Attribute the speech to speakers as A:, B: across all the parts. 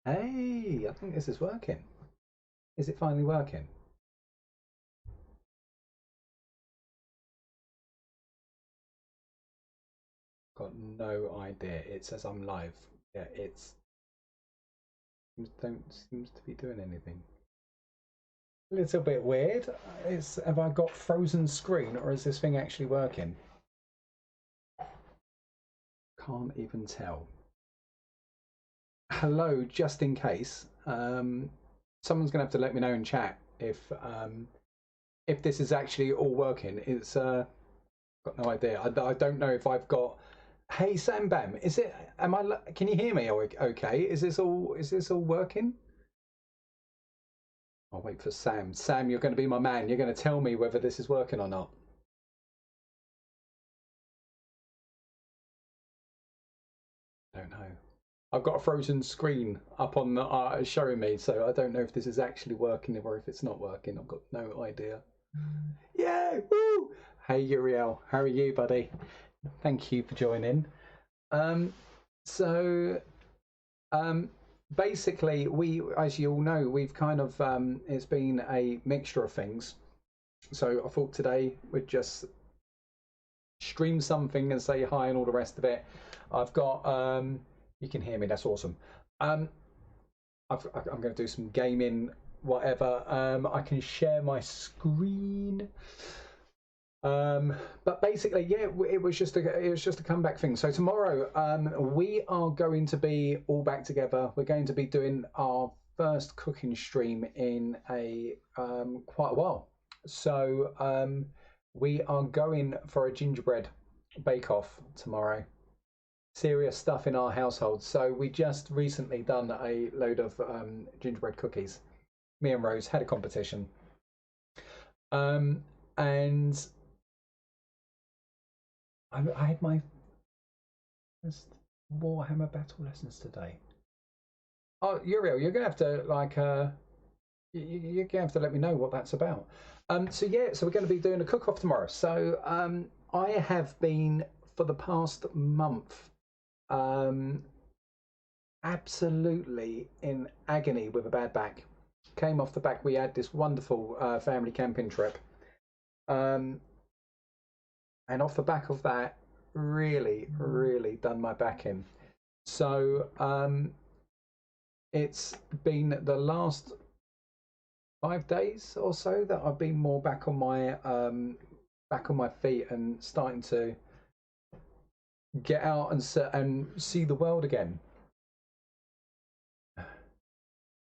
A: Hey, I think this is working. Is it finally working? Got no idea. It says I'm live. Yeah, it's don't seems to be doing anything. A little bit weird. It's have I got frozen screen or is this thing actually working? Can't even tell. Hello, just in case. Someone's gonna have to let me know in chat if this is actually all working. It's got no idea. I don't know if I've got. Hey Sam Bam, is it? Am I? Can you hear me? Okay. Is this all? Is this all working? I'll wait for Sam. Sam, you're going to be my man. You're going to tell me whether this is working or not. Don't know. I've got a frozen screen up on the showing me, so I don't know if this is actually working or if it's not working. I've got no idea. Yeah. Woo! Hey Uriel, how are you, buddy? Thank you for joining. So basically, as you all know, we've kind of it's been a mixture of things. So I thought today we'd just stream something and say hi and all the rest of it. I've got you can hear me. That's awesome. I'm going to do some gaming, whatever. I can share my screen. But basically, yeah, it was just a comeback thing. So tomorrow, we are going to be all back together. We're going to be doing our first cooking stream in a quite a while. So we are going for a gingerbread bake-off tomorrow. Serious stuff in our household. So we just recently done a load of gingerbread cookies. Me and Rose had a competition, and I had my first Warhammer battle lessons today. Oh, Uriel, you're gonna have to you're gonna have to let me know what that's about. So yeah, so we're going to be doing a cook-off tomorrow. So I have been for the past month absolutely in agony with a bad back. Came off the back. We had this wonderful family camping trip, and off the back of that, really done my back in. So it's been the last 5 days or so that I've been more back on my feet and starting to get out and see the world again.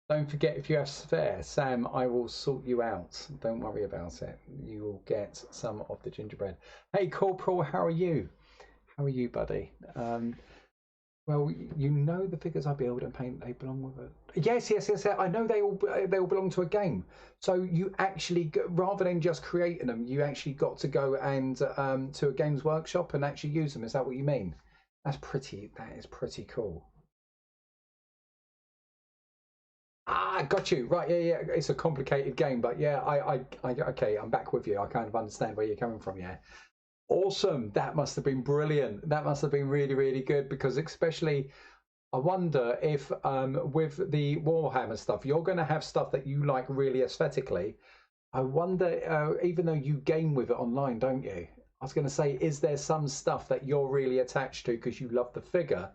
A: Don't forget, if you have spare, Sam, I will sort you out. Don't worry about it. You will get some of the gingerbread. Hey, Corporal, how are you? How are you, buddy? Well, you know the figures I build and paint, they belong with it. Yes. I know they all belong to a game. So you actually, rather than just creating them, you actually got to go and to a games workshop and actually use them. Is that what you mean? That is pretty cool. Ah, got you. Right, yeah. It's a complicated game, but yeah, okay, I'm back with you. I kind of understand where you're coming from. Yeah, awesome. That must have been brilliant. That must have been really good because especially, I wonder if with the Warhammer stuff, you're going to have stuff that you like really aesthetically. I wonder, even though you game with it online, don't you? I was going to say, is there some stuff that you're really attached to because you love the figure?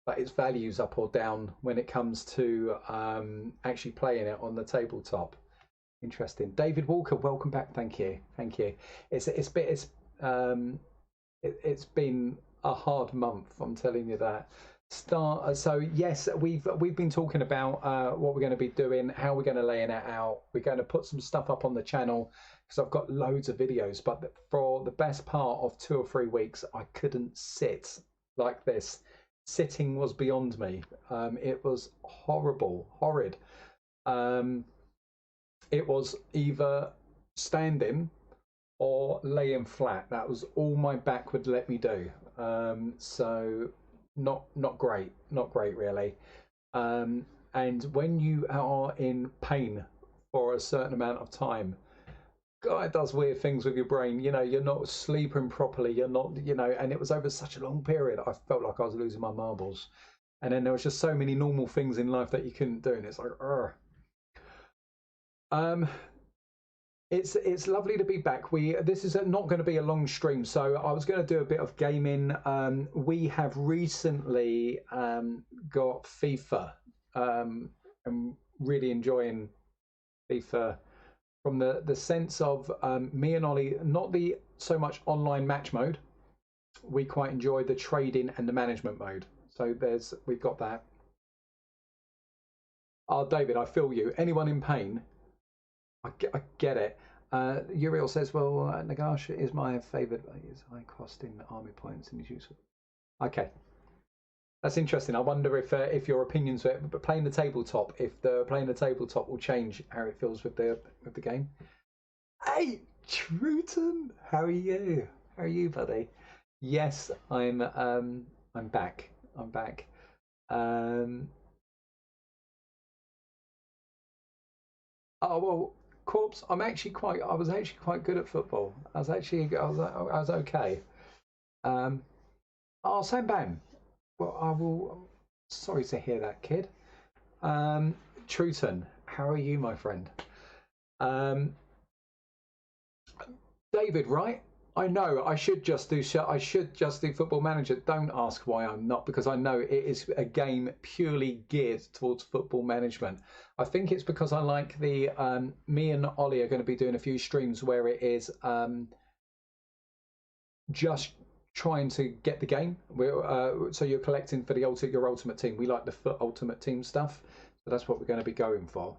A: But its values up or down when it comes to actually playing it on the tabletop. Interesting. David Walker, welcome back. Thank you. It's been a hard month. I'm telling you that. So yes, we've been talking about what we're going to be doing, how we're going to lay it out. We're going to put some stuff up on the channel because I've got loads of videos. But for the best part of 2 or 3 weeks, I couldn't sit like this. Sitting was beyond me. It was horrid. It was either standing or laying flat. That was all my back would let me do. So not great really. And when you are in pain for a certain amount of time, God, it does weird things with your brain. You know, you're not sleeping properly. You're not, and it was over such a long period. I felt like I was losing my marbles. And then there was just so many normal things in life that you couldn't do, and it's like, ugh. It's lovely to be back. This is not going to be a long stream, so I was going to do a bit of gaming. We have recently got FIFA. I'm really enjoying FIFA from the sense of me and Ollie, not the so much online match mode. We quite enjoy the trading and the management mode. So we've got that. Oh, David, I feel you. Anyone in pain? I get it. Uriel says, well, Nagash is my favourite. It's high cost in army points and is useful. Okay. That's interesting. I wonder if your opinions, but playing the tabletop, if playing the tabletop will change how it feels with the game. Hey, Truton, how are you? How are you, buddy? Yes, I'm back. I'm back. Oh well, Corpse. I was actually quite good at football. I was okay. Oh, Sam Bam. Well, I will. Sorry to hear that, kid. Truton, how are you, my friend? David, right? I know I should just do Football Manager. Don't ask why I'm not, because I know it is a game purely geared towards football management. I think it's because I like the me and Ollie are going to be doing a few streams where it is just trying to get the game. So you're collecting for your ultimate team. We like the ultimate team stuff, so that's what we're going to be going for.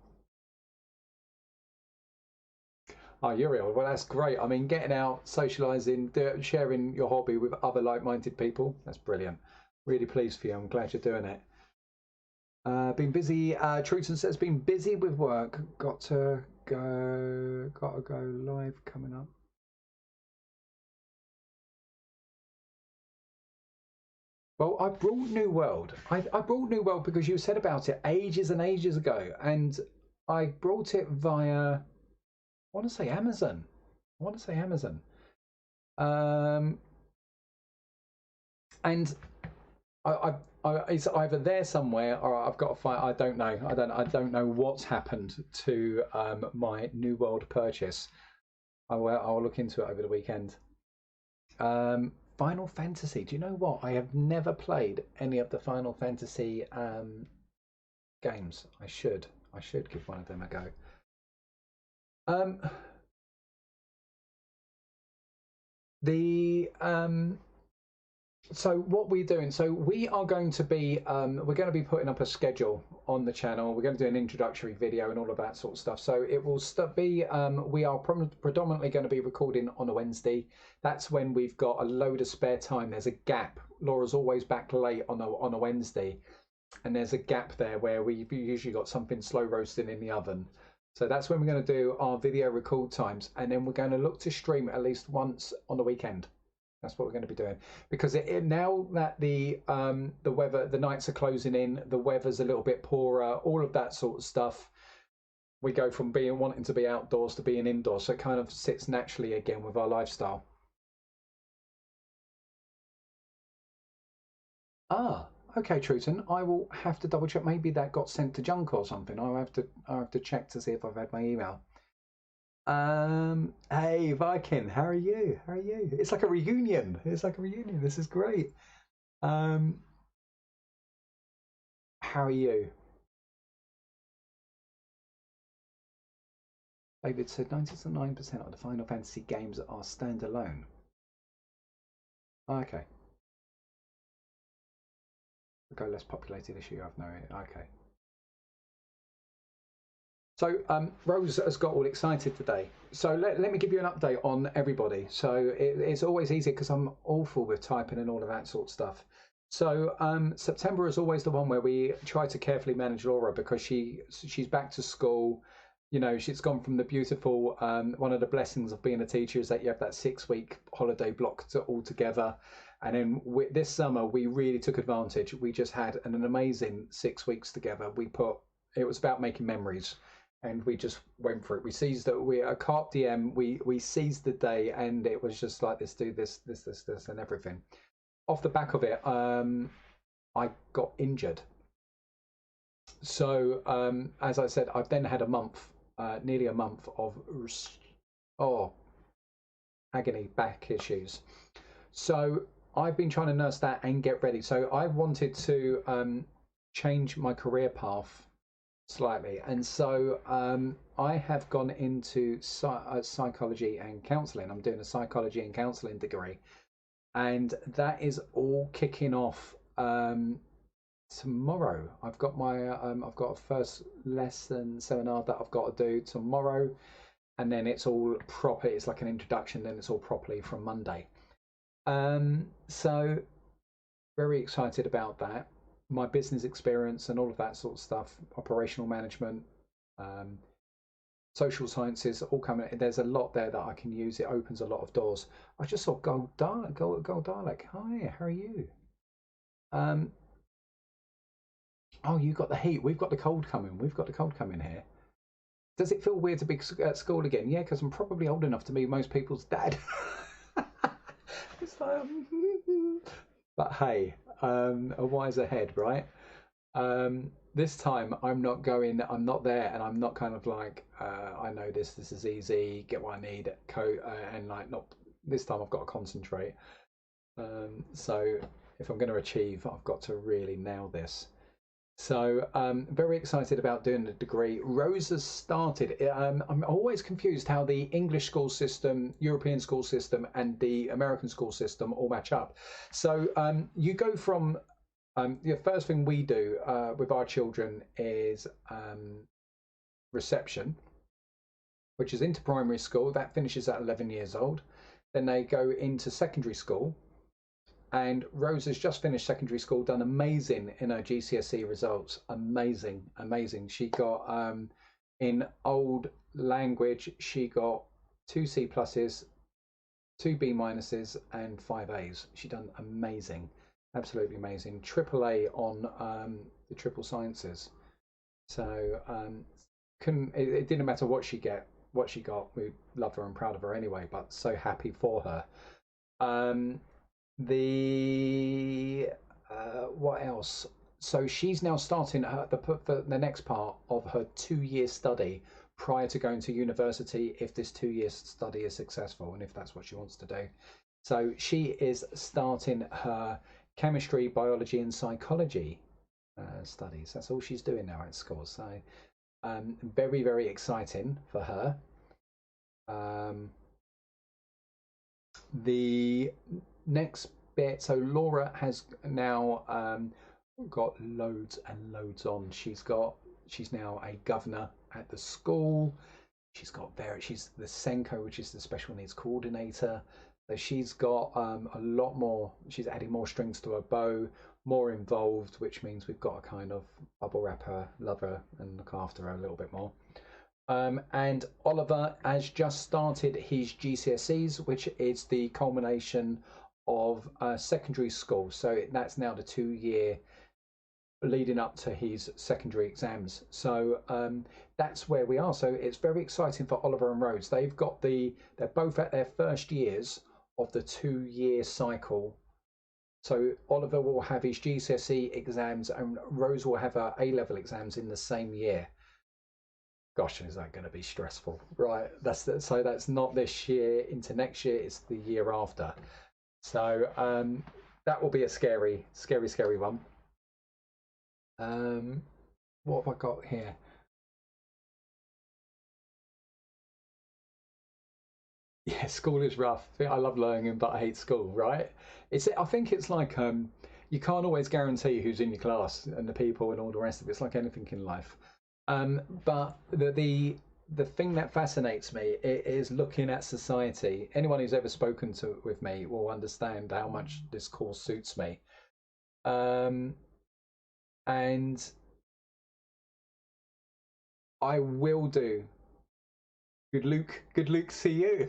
A: Oh, Uriel, well, that's great. I mean, getting out, socialising, sharing your hobby with other like-minded people, that's brilliant. Really pleased for you. I'm glad you're doing it. Been busy. Truton says, been busy with work. Got to go live coming up. Well, I brought New World. I brought New World because you said about it ages and ages ago, and I brought it via... I want to say Amazon. And it's either there somewhere or I've got to find. I don't know. I don't know what's happened to my New World purchase. I'll look into it over the weekend. Final Fantasy. Do you know what? I have never played any of the Final Fantasy games. I should give one of them a go. So what we're doing, so we are going to be we're going to be putting up a schedule on the channel. We're going to do an introductory video and all of that sort of stuff. So it will be we are predominantly going to be recording on a Wednesday. That's when we've got a load of spare time. There's a gap. Laura's always back late on a Wednesday, and there's a gap there where we've usually got something slow roasting in the oven. So that's when we're going to do our video record times, and then we're going to look to stream at least once on the weekend. That's what we're going to be doing, because now that the weather, the nights are closing in, the weather's a little bit poorer, all of that sort of stuff. We go from wanting to be outdoors to being indoors, so it kind of sits naturally again with our lifestyle. Ah, okay, Truton. I will have to double check. Maybe that got sent to junk or something. I'll have to check to see if I've had my email. Hey Viking, how are you? It's like a reunion. This is great. How are you? David said 99% of the Final Fantasy games are standalone. Okay. Go less populated issue. I've no. Okay. So Rose has got all excited today. So let me give you an update on everybody. So it's always easy because I'm awful with typing and all of that sort of stuff. So September is always the one where we try to carefully manage Laura, because she's back to school. You know, she's gone from the beautiful, one of the blessings of being a teacher is that you have that 6-week holiday block all together. And then this summer, we really took advantage. We just had an amazing 6 weeks together. It was about making memories, and we just went for it. We seized that we a carpe diem. We seized the day, and it was just like, let's do this, and everything. Off the back of it, I got injured. So as I said, I've then had a month, nearly a month of agony back issues. So I've been trying to nurse that and get ready. So I wanted to change my career path slightly, and so I have gone into psychology and counselling. I'm doing a psychology and counselling degree, and that is all kicking off tomorrow. I've got my I've got a first lesson seminar that I've got to do tomorrow, and then it's all proper. It's like an introduction, then it's all properly from Monday. So very excited about that. My business experience and all of that sort of stuff, operational management, um, social sciences, all coming. There's a lot there that I can use. It opens a lot of doors. I just saw Gold Dalek. Hi, how are you? Um, oh, you got the heat. We've got the cold coming. We've got the cold coming here. Does it feel weird to be at school again? Yeah, because I'm probably old enough to be most people's dad. It's like, but hey, a wiser head, right? This time I'm not going, I'm not there, and I'm not kind of like, I know this is easy, get what I need, and like, not this time I've got to concentrate. So if I'm going to achieve, I've got to really nail this. So very excited about doing the degree. Rose has started. I'm always confused how the English school system, European school system, and the American school system all match up. So you go from the first thing we do with our children is reception, which is into primary school. That finishes at 11 years old. Then they go into secondary school, and Rose has just finished secondary school, done amazing in her GCSE results. Amazing, amazing. She got in old language, she got 2 C+s, 2 B-, and 5 As. She done amazing, absolutely amazing. Triple A on the triple sciences. So it didn't matter what she got. We love her and proud of her anyway. But so happy for her. The what else? So she's now starting the next part of her 2-year study prior to going to university, if this 2-year study is successful and if that's what she wants to do. So she is starting her chemistry, biology, and psychology studies. That's all she's doing now at school. So very, very exciting for her. The next bit, so Laura has now got loads and loads on. She's now a governor at the school. She's the Senko, which is the special needs coordinator. So she's got a lot more. She's adding more strings to her bow, more involved, which means we've got to kind of bubble wrap her, love her, and look after her a little bit more. And Oliver has just started his GCSEs, which is the culmination of secondary school. So that's now the 2-year leading up to his secondary exams. So that's where we are. So it's very exciting for Oliver and Rose. They're both at their first years of the 2-year cycle. So Oliver will have his GCSE exams and Rose will have her A-level exams in the same year. Gosh, is that going to be stressful? Right, so that's not this year into next year, it's the year after. So that will be a scary one. What have I got here? Yeah, school is rough. I love learning, but I hate school, right? I think it's like you can't always guarantee who's in your class and the people and all the rest of it. It's like anything in life. But the thing that fascinates me is looking at society. Anyone who's ever spoken with me will understand how much this course suits me. And I will do. Good Luke, see you.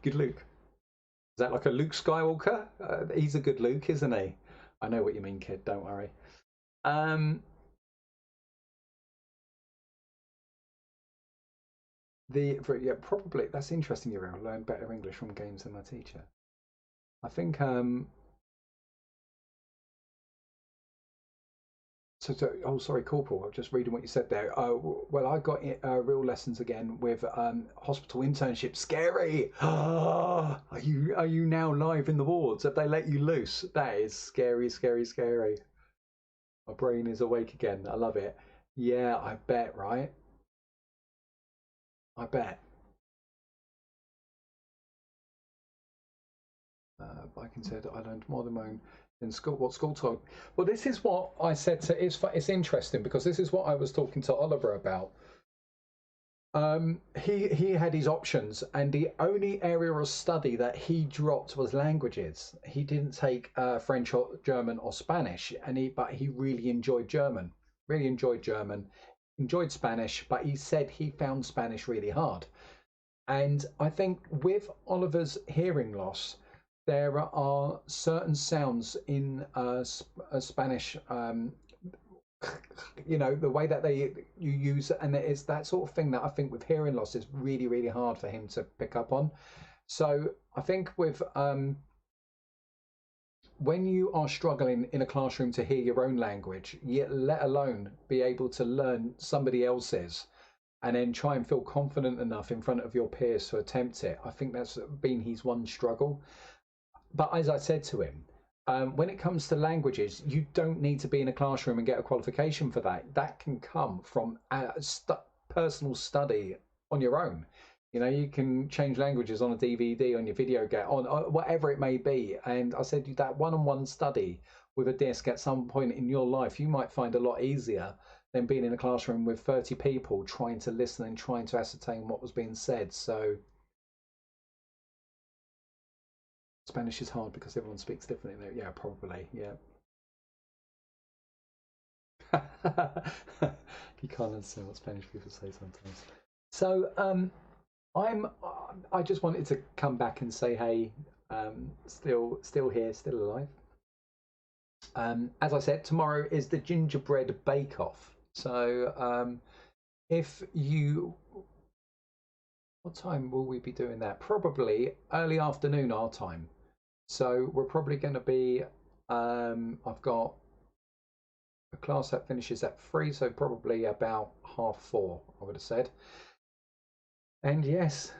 A: Good Luke. Is that like a Luke Skywalker? He's a good Luke, isn't he? I know what you mean, kid. Don't worry. Yeah, probably that's interesting. You're going to learn better English from games than my teacher. I think oh, sorry, Corporal. I'm just reading what you said there. Well, I got real lessons again with hospital internship. Scary. Are you now live in the wards? Have they let you loose? That is scary, scary, scary. My brain is awake again. I love it. Yeah, I bet, right? I bet. Biking said I learned more than my own in school. What school taught? Well, this is what I said to. It's interesting because this is what I was talking to Oliver about. He had his options, and the only area of study that he dropped was languages. He didn't take French or German or Spanish, but he really enjoyed German. Really enjoyed German, enjoyed Spanish, but he said he found Spanish really hard. And I think with Oliver's hearing loss, there are certain sounds in Spanish, you know, the way that you use it, and it's that sort of thing that I think with hearing loss is really, really hard for him to pick up on. So I think with when you are struggling in a classroom to hear your own language, yet let alone be able to learn somebody else's, and then try and feel confident enough in front of your peers to attempt it, I think that's been his one struggle. But as I said to him, when it comes to languages, you don't need to be in a classroom and get a qualification for that. That can come from personal study on your own. You know, you can change languages on a DVD, on your video game, on whatever it may be. And I said that one-on-one study with a disc at some point in your life, you might find a lot easier than being in a classroom with 30 people trying to listen and trying to ascertain what was being said. So Spanish is hard because everyone speaks differently. Yeah, probably. Yeah. You can't understand what Spanish people say sometimes. So I just wanted to come back and say, hey, still here, still alive. As I said, tomorrow is the gingerbread bake-off. So if you, what time will we be doing that? Probably early afternoon our time. So we're probably going to be, I've got a class that finishes at 3, so probably about 4:30, I would have said. And yes,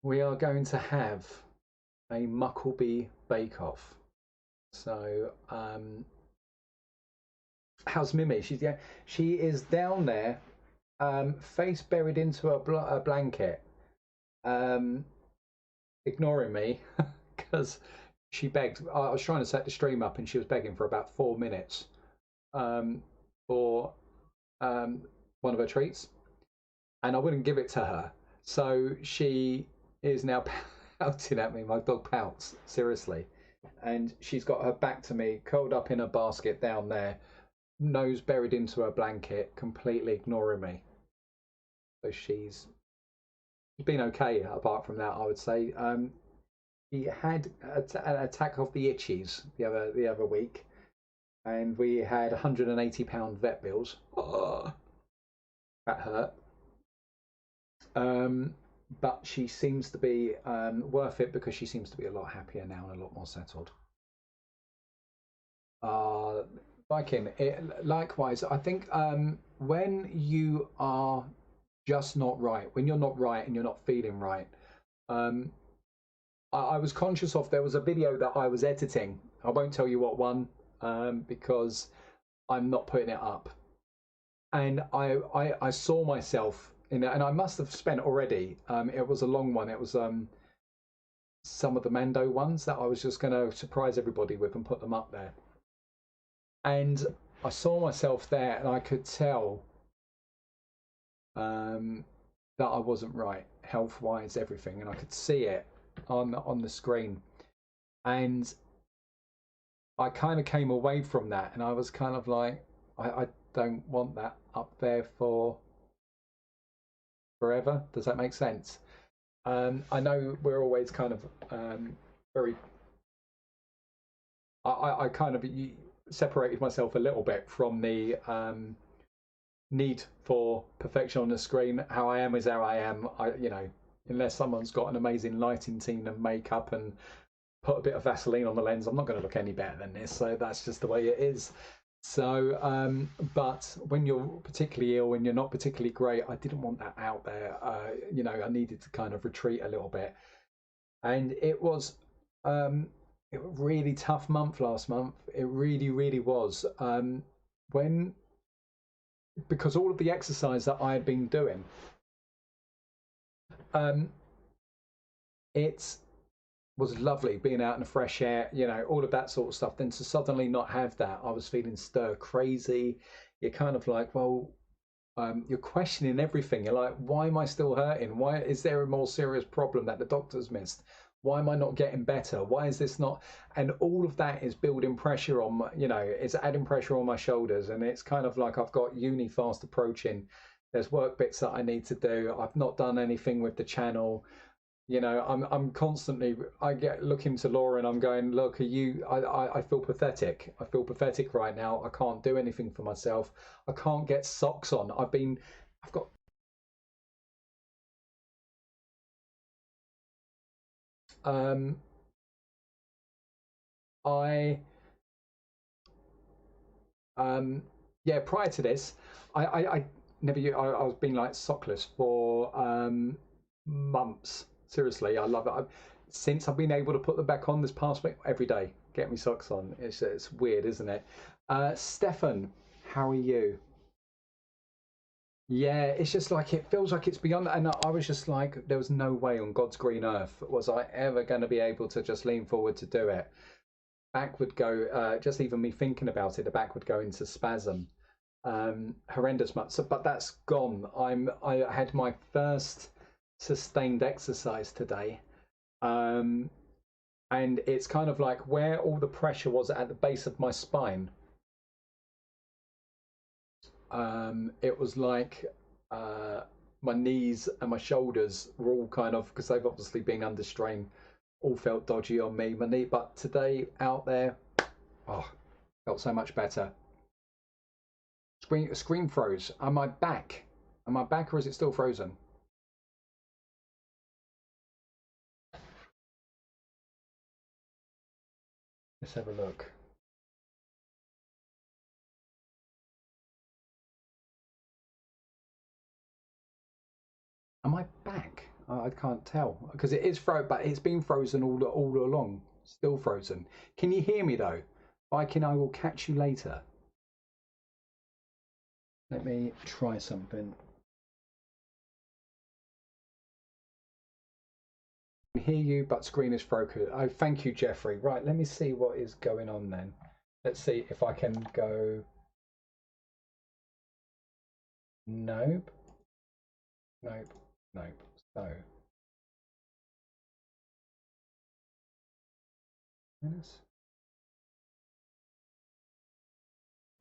A: we are going to have a Mucklebee bake-off. So how's Mimi? She is down there, face buried into a blanket, ignoring me because she begged. I was trying to set the stream up and she was begging for about 4 minutes for one of her treats, and I wouldn't give it to her. So she is now pouting at me. My dog pouts, seriously. And she's got her back to me, curled up in a basket down there, nose buried into her blanket, completely ignoring me. So she's been okay apart from that, I would say. He had an attack of the itchies the other week, and we had £180 vet bills. Oh, that hurt. But she seems to be worth it because she seems to be a lot happier now and a lot more settled. Viking, likewise, I think when you are just not right, when you're not right and you're not feeling right, I was conscious of, there was a video that I was editing. I won't tell you what one because I'm not putting it up. And I saw myself in it, and I must have spent already. It was a long one. It was some of the Mando ones that I was just going to surprise everybody with and put them up there. And I saw myself there, and I could tell that I wasn't right, health-wise, everything, and I could see it on the screen. And I kind of came away from that, and I was kind of like, I don't want that up there for forever. Does that make sense? I know we're always kind of very. I kind of separated myself a little bit from the need for perfection on the screen. How I am is how I am. You know, unless someone's got an amazing lighting team and makeup and put a bit of Vaseline on the lens, I'm not going to look any better than this. So that's just the way it is. So, but when you're particularly ill, when you're not particularly great, I didn't want that out there. You know, I needed to kind of retreat a little bit, and um, it was a really tough month last month. It really, really was. When because all of the exercise that I had been doing, um, it was lovely being out in the fresh air, you know, all of that sort of stuff. Then to suddenly not have that, I was feeling stir crazy. You're kind of like, well, you're questioning everything. You're like, why am I still hurting? Why is there a more serious problem that the doctor's missed? Why am I not getting better? Why is this not? And all of that is building pressure on my, you know, it's adding pressure on my shoulders. And it's kind of like I've got uni fast approaching. There's work bits that I need to do. I've not done anything with the channel. You know, I'm constantly, I get looking to Laura and I'm going, look, are you, I feel pathetic. I feel pathetic right now. I can't do anything for myself. I can't get socks on. I've got, um, I, yeah, prior to this, I never, I was being like sockless for months. Seriously, I love it. Since I've been able to put them back on this past week, every day, get me socks on. It's weird, isn't it? Stefan, how are you? Yeah, it's just like it feels like it's beyond that. And I was just like, there was no way on God's green earth was I ever going to be able to just lean forward to do it. Back would go, just even me thinking about it, the back would go into spasm. Horrendous much. So, but that's gone. I had my first sustained exercise today. Um, and it's kind of like where all the pressure was at the base of my spine. It was like my knees and my shoulders were all kind of, because they've obviously been under strain, all felt dodgy on me. My knee, but today out there, oh, felt so much better. Screen froze. Am I back? Am I back, or is it still frozen? Let's have a look. Am I back? I can't tell because it is frozen, but it's been frozen all along. Still frozen. Can you hear me though? Viking, I will catch you later. Let me try something. I can hear you, but screen is frozen. Oh, thank you, Jeffrey. Right, let me see what is going on then. Let's see if I can go. Nope. Nope. Nope. So.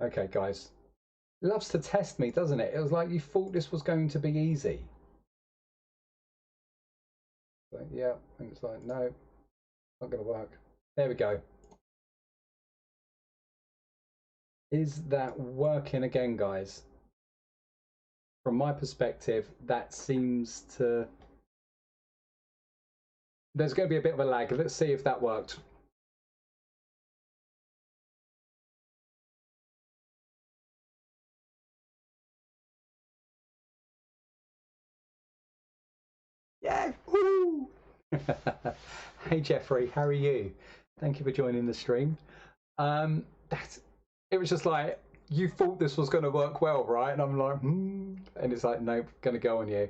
A: Okay, guys. Loves to test me, doesn't it? It was like you thought this was going to be easy. But yeah, and it's like, no, not going to work. There we go. Is that working again, guys? From my perspective, that seems to... There's going to be a bit of a lag. Let's see if that worked. Yeah. Woo! Hey, Jeffrey, how are you? Thank you for joining the stream. That's... It was just like, you thought this was going to work well, right? And I'm like, and it's like, nope, going to go on you.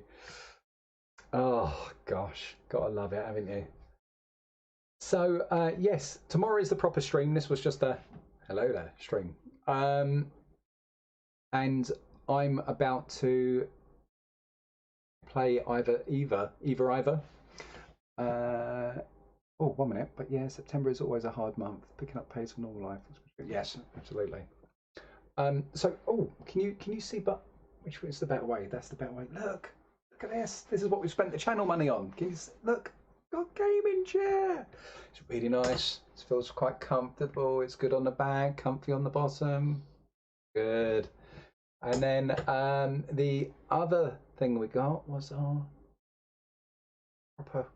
A: Oh, gosh. Gotta love it, haven't you? So, yes, tomorrow is the proper stream. This was just a hello there stream. And I'm about to play either. Oh, 1 minute. But yeah, September is always a hard month. Picking up pace for normal life. Yes, absolutely. So, oh, can you see? But which is the better way? That's the better way. Look at this. This is what we spent the channel money on. Can you see? Look, got gaming chair. It's really nice. It feels quite comfortable. It's good on the back, comfy on the bottom. Good. And then the other thing we got was our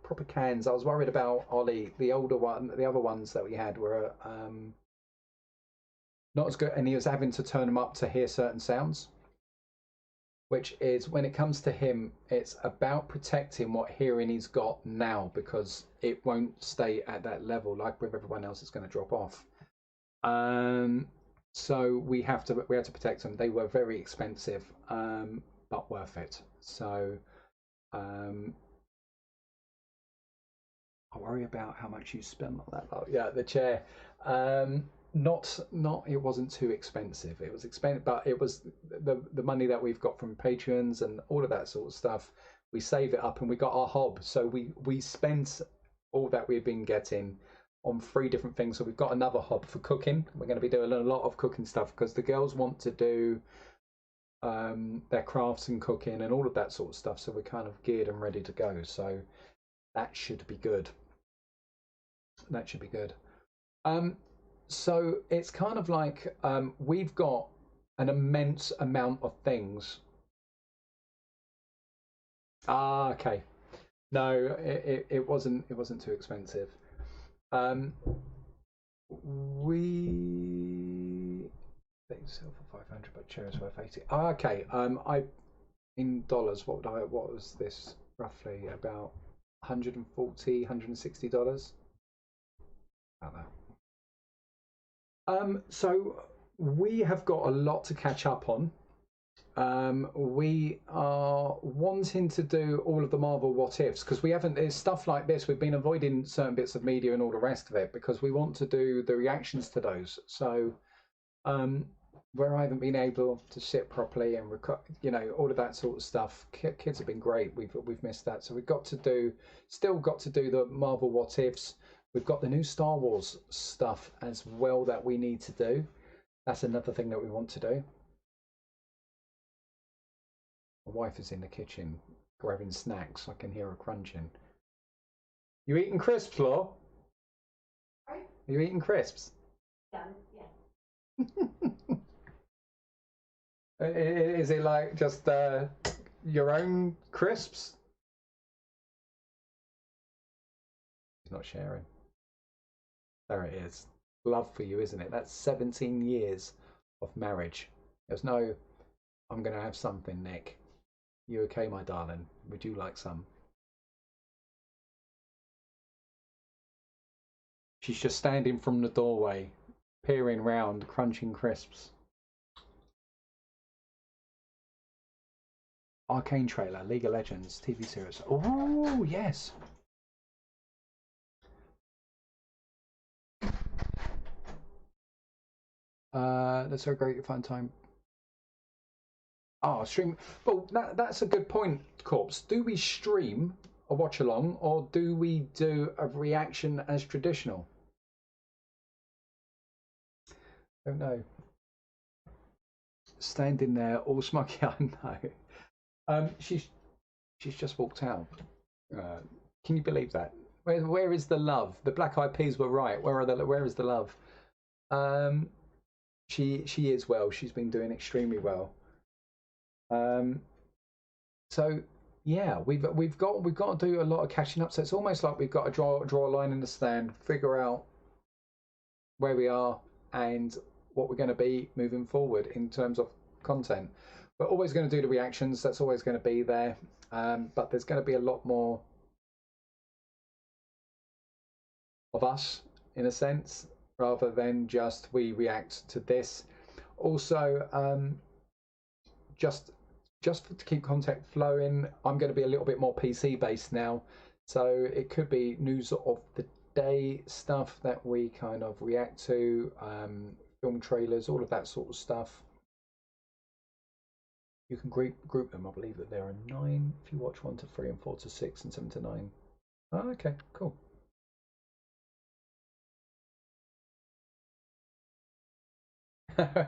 A: proper cans. I was worried about Ollie. The older one, the other ones that we had were not as good, and he was having to turn them up to hear certain sounds, which is, when it comes to him, it's about protecting what hearing he's got now, because it won't stay at that level. Like with everyone else, it's going to drop off. So we had to protect them. They were very expensive, but worth it. So I worry about how much you spend on that. Oh, yeah, the chair. Not it wasn't too expensive. It was expensive, but it was the money that we've got from patrons and all of that sort of stuff. We save it up, and we got our hob. So we spent all that we've been getting on 3 different things. So we've got another hob for cooking. We're going to be doing a lot of cooking stuff, because the girls want to do their crafts and cooking and all of that sort of stuff. So we're kind of geared and ready to go. So that should be good. That should be good. So it's kind of like we've got an immense amount of things. Ah, okay. No, it wasn't too expensive. We they sell for 500, but chairs worth 80. Ah, okay. I in dollars, what was this roughly? About 140, $160. About that. So we have got a lot to catch up on. We are wanting to do all of the Marvel what ifs, because we haven't. There's stuff like this. We've been avoiding certain bits of media and all the rest of it, because we want to do the reactions to those. So where I haven't been able to sit properly and record, all of that sort of stuff. Kids have been great. We've missed that. So we've still got to do the Marvel what ifs. We've got the new Star Wars stuff as well that we need to do. That's another thing that we want to do. My wife is in the kitchen grabbing snacks. I can hear her crunching. You eating crisps, Law? Are you eating crisps? Yeah. Is it like just your own crisps? He's not sharing. There it is. Love for you, isn't it? That's 17 years of marriage. There's no, I'm going to have something, Nick. You okay, my darling? Would you like some? She's just standing from the doorway, peering round, crunching crisps. Arcane trailer, League of Legends, TV series. Oh, yes. That's a great fun time. Oh, stream. Well, that's a good point, Corpse. Do we stream a watch along, or do we do a reaction as traditional? Don't know. Standing there, all smuggy. I know. She's just walked out. Can you believe that? Where is the love? The Black Eyed Peas were right. Where is the love? She is well. She's been doing extremely well. So yeah, we've got to do a lot of catching up. So it's almost like we've got to draw a line in the sand, figure out where we are and what we're going to be moving forward in terms of content. We're always going to do the reactions. That's always going to be there, but there's going to be a lot more of us, in a sense, rather than just we react to this. Also, just to keep content flowing, I'm going to be a little bit more PC based now. So it could be news of the day stuff that we kind of react to, film trailers, all of that sort of stuff. You can group them. I believe that there are 9 if you watch 1 to 3 and 4 to 6 and 7 to 9. Oh, okay, cool.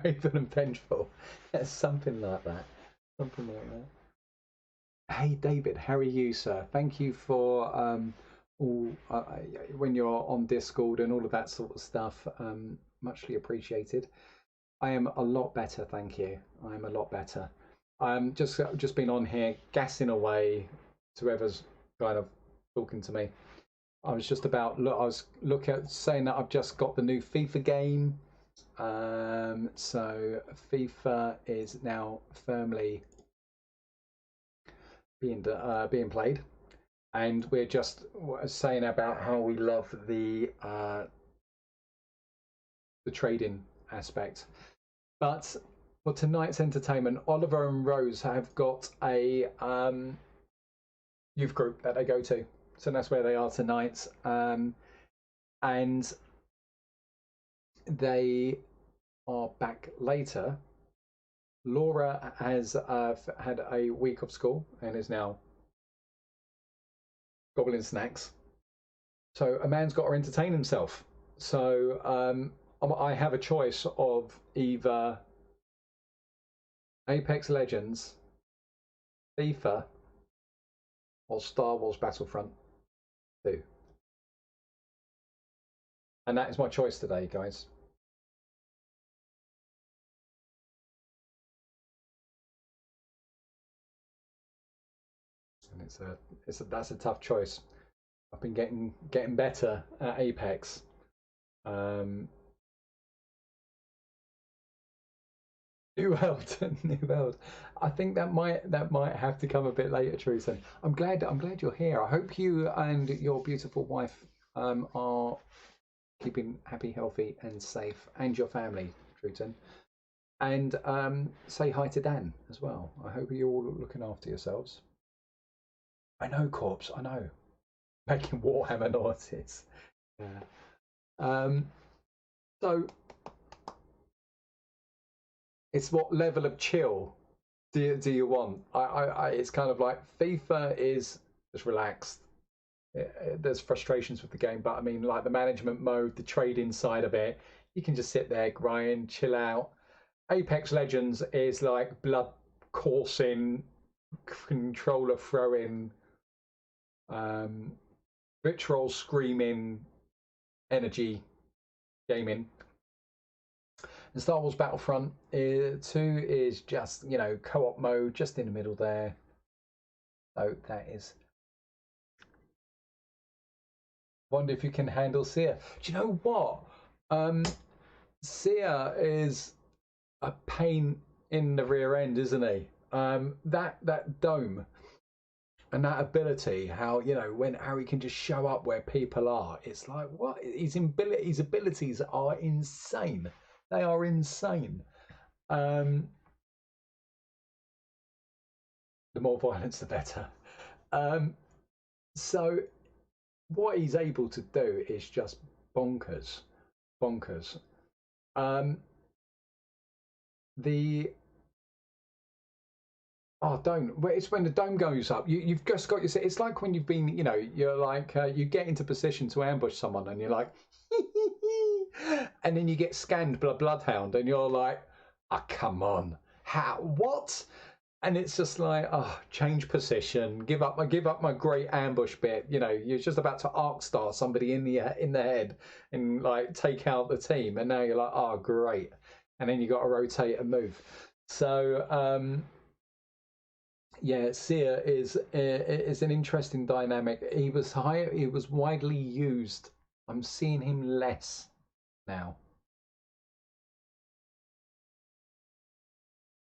A: Even and vengeful. It's something like that. Something like that. Hey David, how are you, sir? Thank you for when you're on Discord and all of that sort of stuff. Muchly appreciated. I am a lot better, thank you. I am a lot better. I'm just been on here gassing away to whoever's kind of talking to me. I was just about saying that I've just got the new FIFA game. So FIFA is now firmly being played, and we're just saying about how we love the trading aspect. But for tonight's entertainment, Oliver and Rose have got a youth group that they go to, so that's where they are tonight, and they are back later. Laura has had a week of school and is now gobbling snacks. So a man's got to entertain himself. So I have a choice of either Apex Legends, FIFA, or Star Wars Battlefront 2. And that is my choice today, guys. And that's a tough choice. I've been getting better at Apex. New World, New World. I think that might have to come a bit later, Truton. I'm glad you're here. I hope you and your beautiful wife are keeping happy, healthy, and safe, and your family, Truton. And say hi to Dan as well. I hope you're all looking after yourselves. I know, Corpse. I know. Making Warhammer noises. Yeah. So it's what level of chill do you want? It's kind of like FIFA is just relaxed. There's frustrations with the game, but I mean, like the management mode, the trading side of it, you can just sit there, grind, chill out. Apex Legends is like blood coursing, controller throwing, vitriol screaming, energy gaming. And Star Wars Battlefront 2 is just, co-op mode, just in the middle there. So that is. Wonder if you can handle Seer. Do you know what? Seer is a pain in the rear end, isn't he? That dome and that ability, how when Harry can just show up where people are, it's like what his abilities are insane. They are insane. The more violence, the better. So what he's able to do is just bonkers. It's when the dome goes up. You've just got your. It's like when you've been, you're like you get into position to ambush someone, and you're like, and then you get scanned by a bloodhound, and you're like, oh, come on, how what? And it's just like, oh, change position, give up my great ambush bit. You're just about to arc star somebody in the head and like take out the team, and now you're like, oh, great, and then you got to rotate and move. So yeah, Seer is an interesting dynamic. He was widely used. I'm seeing him less now.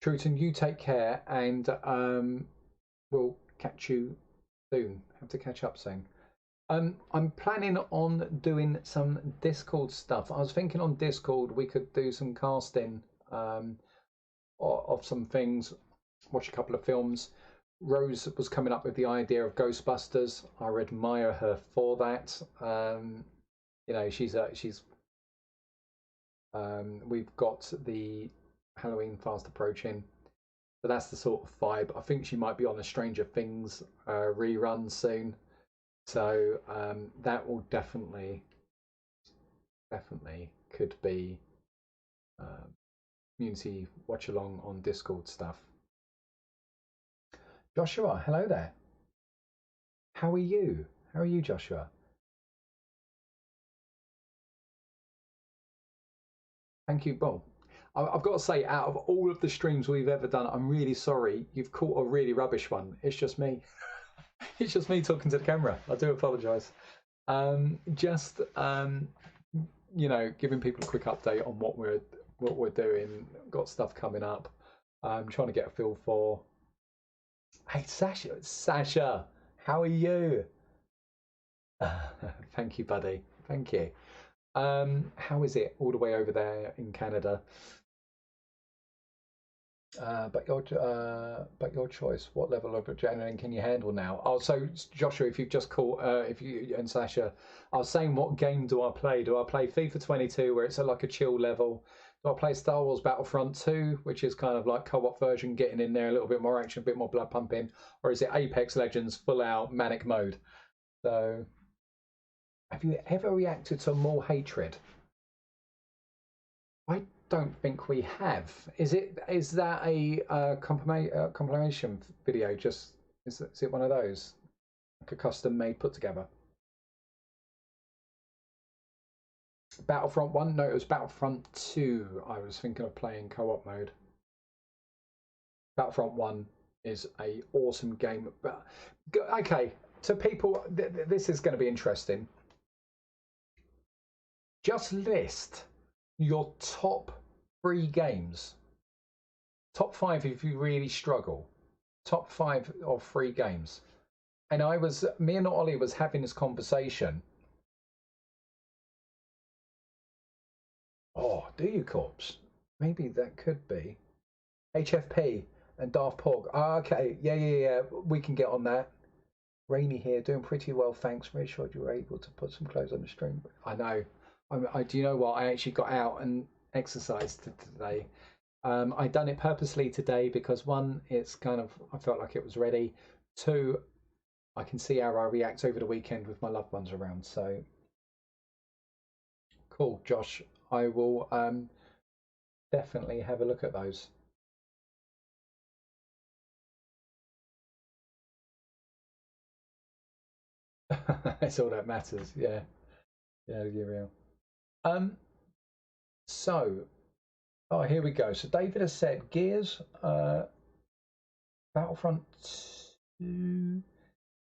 A: Truton, you take care, and we'll catch you soon. Have to catch up soon. I'm planning on doing some Discord stuff. I was thinking on Discord we could do some casting of some things, watch a couple of films. Rose was coming up with the idea of Ghostbusters. I admire her for that. She's we've got the Halloween fast approaching, so that's the sort of vibe. I think she might be on a Stranger Things rerun soon, so that will definitely could be community watch along on Discord stuff. Joshua, hello there. How are you? How are you, Joshua? Thank you, Bob. I've got to say, out of all of the streams we've ever done, I'm really sorry. You've caught a really rubbish one. It's just me. It's just me talking to the camera. I do apologise. you know, giving people a quick update on what we're doing. Got stuff coming up. I'm trying to get a feel for. Hey, Sasha, how are you? Thank you, buddy. Thank you. How is it all the way over there in Canada? But your choice. What level of adrenaline can you handle now? Oh, so Joshua, if you've just caught, if you and Sasha, I was saying, what game do I play? Do I play FIFA 22, where it's like a chill level? Do I play Star Wars Battlefront 2, which is kind of like co-op version, getting in there a little bit more action, a bit more blood pumping, or is it Apex Legends full out manic mode? So, have you ever reacted to more hatred? I don't think we have. Is that a compilation video? Just is it one of those, like a custom made, put together? Battlefront 1? No, it was Battlefront 2. I was thinking of playing co-op mode. Battlefront 1 is a awesome game. But okay, to people, this is going to be interesting. Just list your top 3 games. Top 5 if you really struggle. Top 5 or 3 games. And me and Ollie was having this conversation. Oh, do you, Corpse? Maybe that could be. HFP and Daft Pog. Oh, okay, yeah. We can get on that. Rainy here, doing pretty well, thanks. Very sure you were able to put some clothes on the stream. I know. Do you know what? I actually got out and exercised today. I done it purposely today because 1, it's kind of, I felt like it was ready. 2, I can see how I react over the weekend with my loved ones around. So cool, Josh. I will definitely have a look at those. That's all that matters. Yeah, you're real. So, oh, here we go. So David has said Gears, Battlefront 2,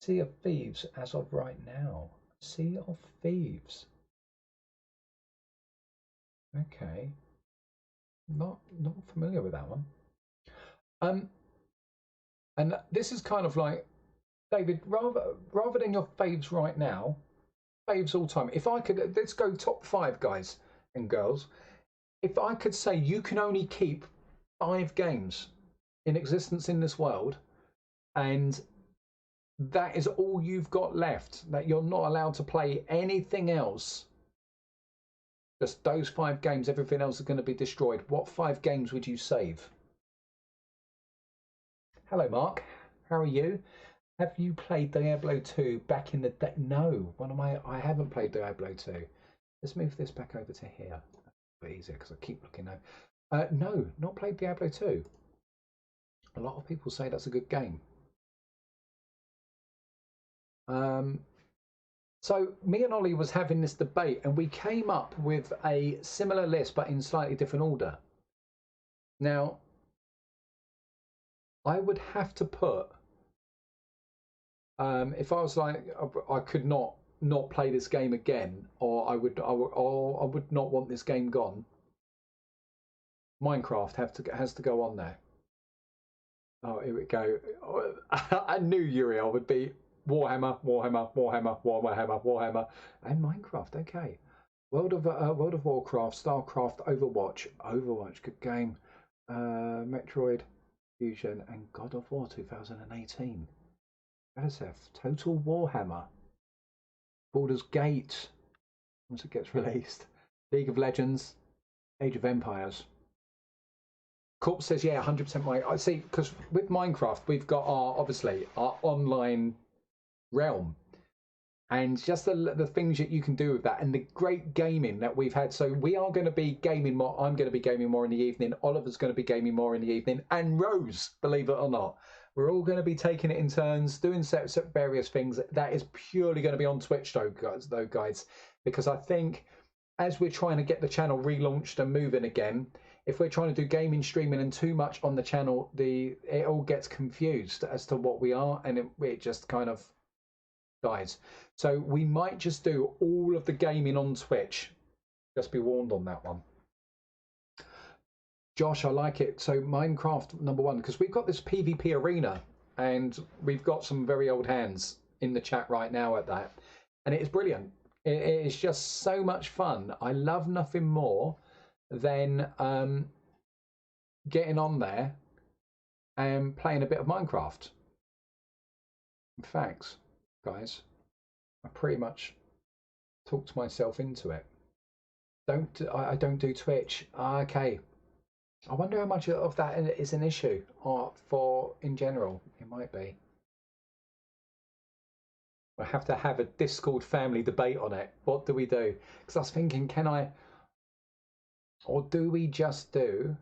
A: Sea of Thieves as of right now. Sea of Thieves. Okay. Not familiar with that one. And this is kind of like, David, rather than your faves right now, faves all time. If I could, let's go top 5, guys and girls. If I could say you can only keep 5 games in existence in this world, and that is all you've got left, that you're not allowed to play anything else, just those 5 games, everything else is going to be destroyed, what 5 games would you save? Hello, Mark. How are you? Have you played Diablo 2 back in the day? No, I haven't played Diablo 2. Let's move this back over to here. A bit easier because I keep looking now. No, not played Diablo 2. A lot of people say that's a good game. So me and Ollie was having this debate, and we came up with a similar list, but in slightly different order. Now, I would have to put, if I was like, I could not play this game again, or I would not want this game gone. Minecraft has to go on there. Oh, here we go. I knew Uriel would be Warhammer, and Minecraft. Okay, World of Warcraft, Starcraft, Overwatch, good game. Metroid Fusion and God of War 2018. LSF, Total Warhammer, Baldur's Gate once it gets released, League of Legends, Age of Empires. Corp says, yeah, 100% right. I see, because with Minecraft, we've got obviously our online realm, and just the things that you can do with that, and the great gaming that we've had. So we are going to be gaming more. I'm going to be gaming more in the evening. Oliver's going to be gaming more in the evening, and Rose, believe it or not, we're all going to be taking it in turns, doing various things. That is purely going to be on Twitch, though, guys, because I think as we're trying to get the channel relaunched and moving again, if we're trying to do gaming streaming and too much on the channel, it all gets confused as to what we are, and it just kind of dies. So we might just do all of the gaming on Twitch, Just be warned on that one. Josh, I like it. So Minecraft #1, because we've got this PvP arena and we've got some very old hands in the chat right now at that. And it is brilliant. It is just so much fun. I love nothing more than getting on there and playing a bit of Minecraft. In fact, guys, I pretty much talked myself into it. I don't do Twitch. Okay. I wonder how much of that is an issue for in general. It might be. We'll have to have a Discord family debate on it. What do we do? Because I was thinking, can I, or do we just do,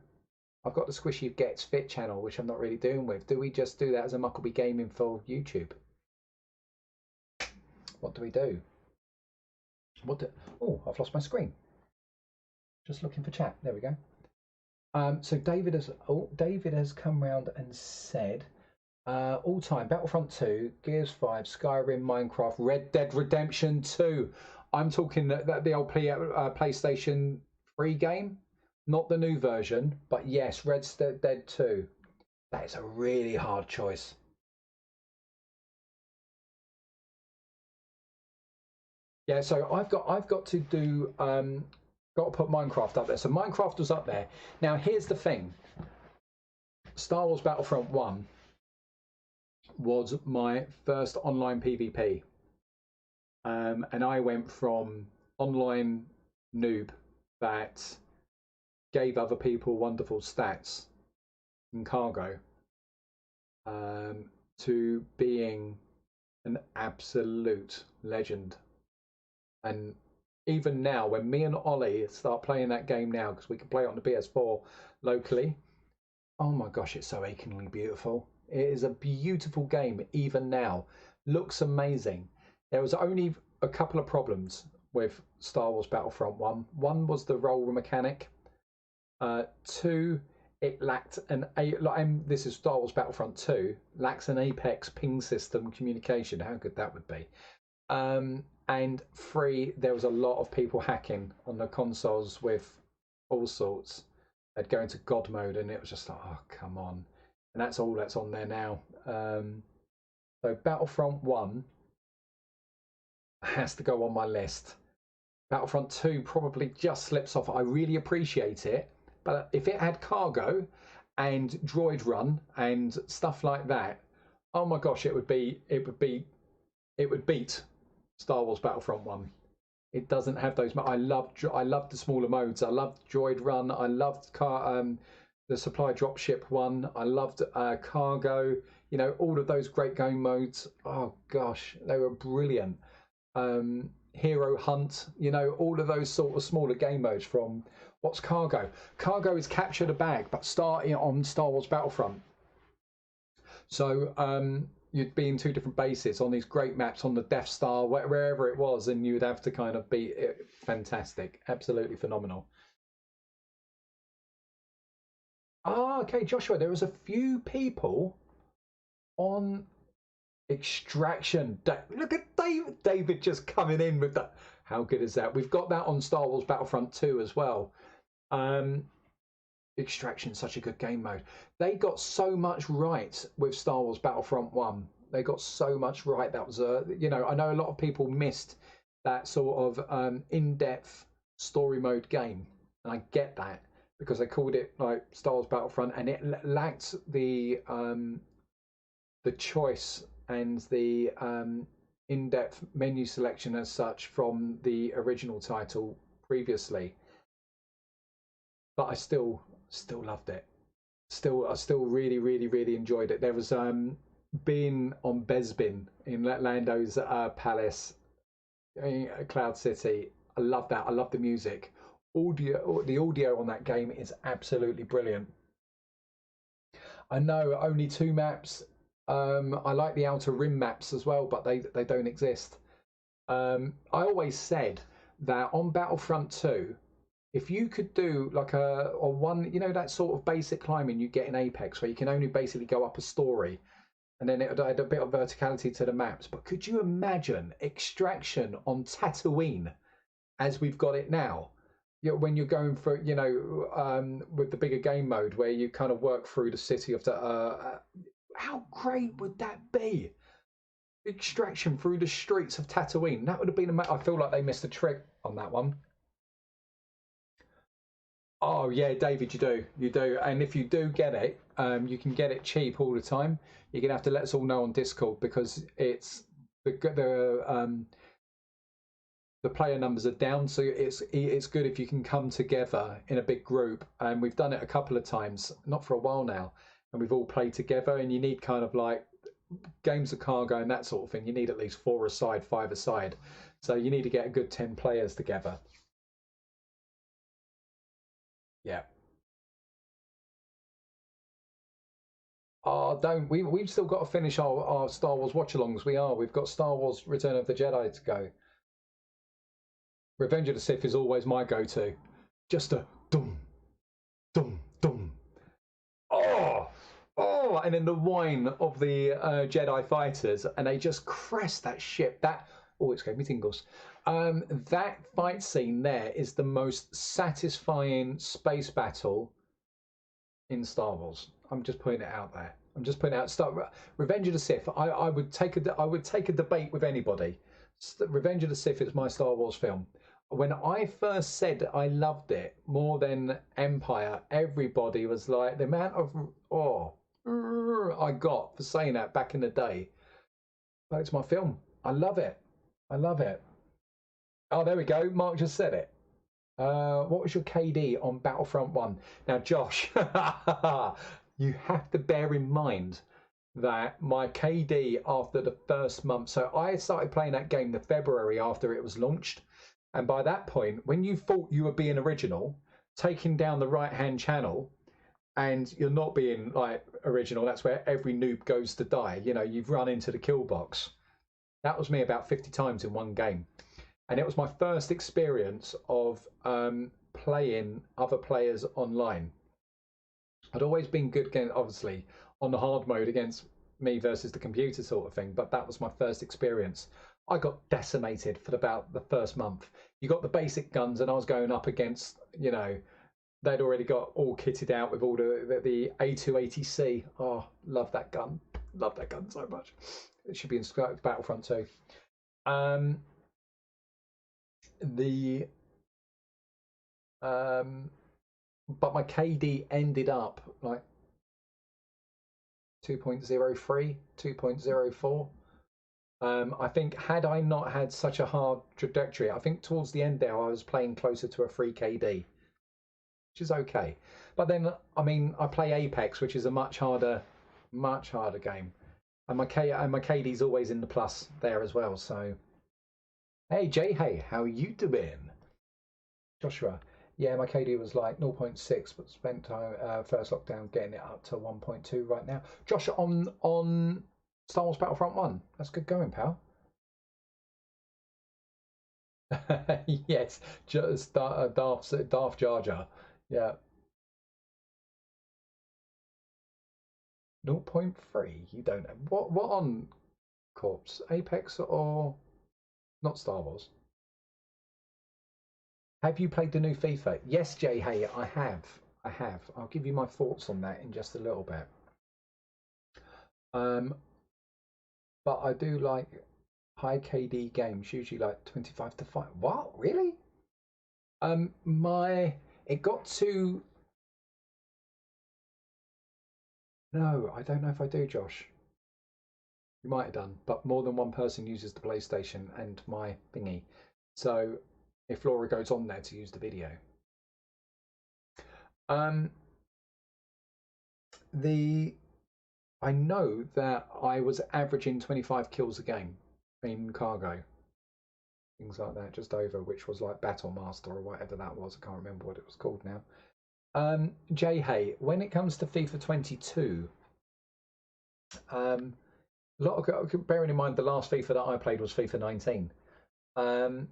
A: I've got the Squishy Gets Fit channel, which I'm not really doing with. Do we just do that as a Mucklebee Gaming for YouTube? What do we do? Oh, I've lost my screen. Just looking for chat. There we go. So David has come round and said, all time Battlefront 2, Gears 5, Skyrim, Minecraft, Red Dead Redemption 2. I'm talking the old PlayStation 3 game, not the new version, but yes, Red Dead 2. That is a really hard choice. Yeah, so I've got to do got to put Minecraft up there. So Minecraft was up there. Now here's the thing. Star Wars Battlefront 1 was my first online PvP. And I went from online noob that gave other people wonderful stats in cargo to being an absolute legend. And even now, when me and Ollie start playing that game now, because we can play it on the PS4 locally, oh my gosh, it's so achingly beautiful. It is a beautiful game even now. Looks amazing. There was only a couple of problems with Star Wars Battlefront 1. One was the roll mechanic. Two, it lacked this is Star Wars Battlefront 2, lacks an Apex ping system communication. How good that would be. And 3, there was a lot of people hacking on the consoles with all sorts. They'd go into God mode and it was just like, oh, come on. And that's all that's on there now. So Battlefront 1 has to go on my list. Battlefront 2 probably just slips off. I really appreciate it. But if it had cargo and droid run and stuff like that, oh my gosh, it would beat Star Wars Battlefront 1. It doesn't have those. I loved the smaller modes. I loved droid run. I loved the supply dropship one. I loved cargo. You know, all of those great game modes. Oh gosh, they were brilliant. Hero hunt. You know, all of those sort of smaller game modes. From what's cargo? Cargo is capture the bag, but starting on Star Wars Battlefront. So you'd be in 2 different bases on these great maps on the Death Star, wherever it was, and you'd have to kind of be fantastic, absolutely phenomenal. Ah, okay, Joshua, there was a few people on Extraction. Look at David just coming in with that. How good is that? We've got that on Star Wars Battlefront 2 as well. Extraction, such a good game mode. They got so much right with Star Wars Battlefront 1. They got so much right. That was you know, I know a lot of people missed that sort of in-depth story mode game, and I get that because they called it like Star Wars Battlefront, and it lacked the choice and the in-depth menu selection as such from the original title previously. But I still loved it. I still really enjoyed it. There was being on Bespin in Lando's palace, Cloud City. I love that. I love the music. The audio on that game is absolutely brilliant. I know only 2 maps. I like the Outer Rim maps as well, but they don't exist. I always said that on Battlefront 2, if you could do like a one, you know, that sort of basic climbing you get in Apex where you can only basically go up a story and then it would add a bit of verticality to the maps. But could you imagine Extraction on Tatooine as we've got it now? when you're going for, with the bigger game mode where you kind of work through the city of the. How great would that be? Extraction through the streets of Tatooine. That would have been. I feel like they missed a trick on that one. Oh yeah, David, you do, and if you do get it, you can get it cheap all the time. You're gonna have to let us all know on Discord because it's the player numbers are down, so it's good if you can come together in a big group. And we've done it a couple of times, not for a while now, and we've all played together. And you need kind of like games of cargo and that sort of thing. You need at least 4 aside, 5 aside, so you need to get a good 10 players together. Yeah. Oh, don't we've still got to finish our Star Wars watch-alongs. We've got Star Wars Return of the Jedi to go. Revenge of the Sith is always my go-to. Just a dum, dum, dum. Oh, oh, and then the whine of the Jedi fighters, and they just crest that ship. That it's gave me tingles. That fight scene there is the most satisfying space battle in Star Wars. I'm just putting it out there. I'm just putting out Revenge of the Sith. I would take a debate with anybody. Revenge of the Sith is my Star Wars film. When I first said I loved it more than Empire, everybody was like, the amount of I got for saying that back in the day. But it's my film. I love it. I love it. Oh, there we go. Mark just said it. What was your KD on Battlefront 1? Now, Josh, you have to bear in mind that my KD after the first month, so I started playing that game the February after it was launched. And by that point, when you thought you were being original, taking down the right-hand channel, and you're not being like original, that's where every noob goes to die. You've run into the kill box. That was me about 50 times in one game. And it was my first experience of playing other players online. I'd always been good, obviously, on the hard mode against me versus the computer sort of thing, but that was my first experience. I got decimated for about the first month. You got the basic guns, and I was going up against, they'd already got all kitted out with all the A280C. Oh, love that gun. Love that gun so much. It should be in Battlefront 2. But my KD ended up like 2.03, 2.04. I think had I not had such a hard trajectory, I think towards the end there I was playing closer to a 3 KD, which is okay. But then, I mean, I play Apex, which is a much harder game, and my KD's always in the plus there as well. So, hey Jay, hey, how you doing, Joshua? Yeah, my KD was like 0.6, but spent time first lockdown getting it up to 1.2 right now. Josh, on Star Wars Battlefront 1. That's good going, pal. Yes, just Darth Jar Jar. Yeah. 0.3. You don't know. What on Corpse? Apex or not Star Wars? Have you played the new FIFA? Yes, Jay. Hey, I have. I have. I'll give you my thoughts on that in just a little bit. But I do like high KD games, usually like 25 to 5. What? Really? It got to. No, I don't know if I do, Josh. You might have done, but more than one person uses the PlayStation and my thingy. So if Laura goes on there to use the video. I know that I was averaging 25 kills a game in cargo. Things like that, just over, which was like Battle Master or whatever that was. I can't remember what it was called now. Jay Hay, when it comes to FIFA 22, bearing in mind the last FIFA that I played was FIFA 19.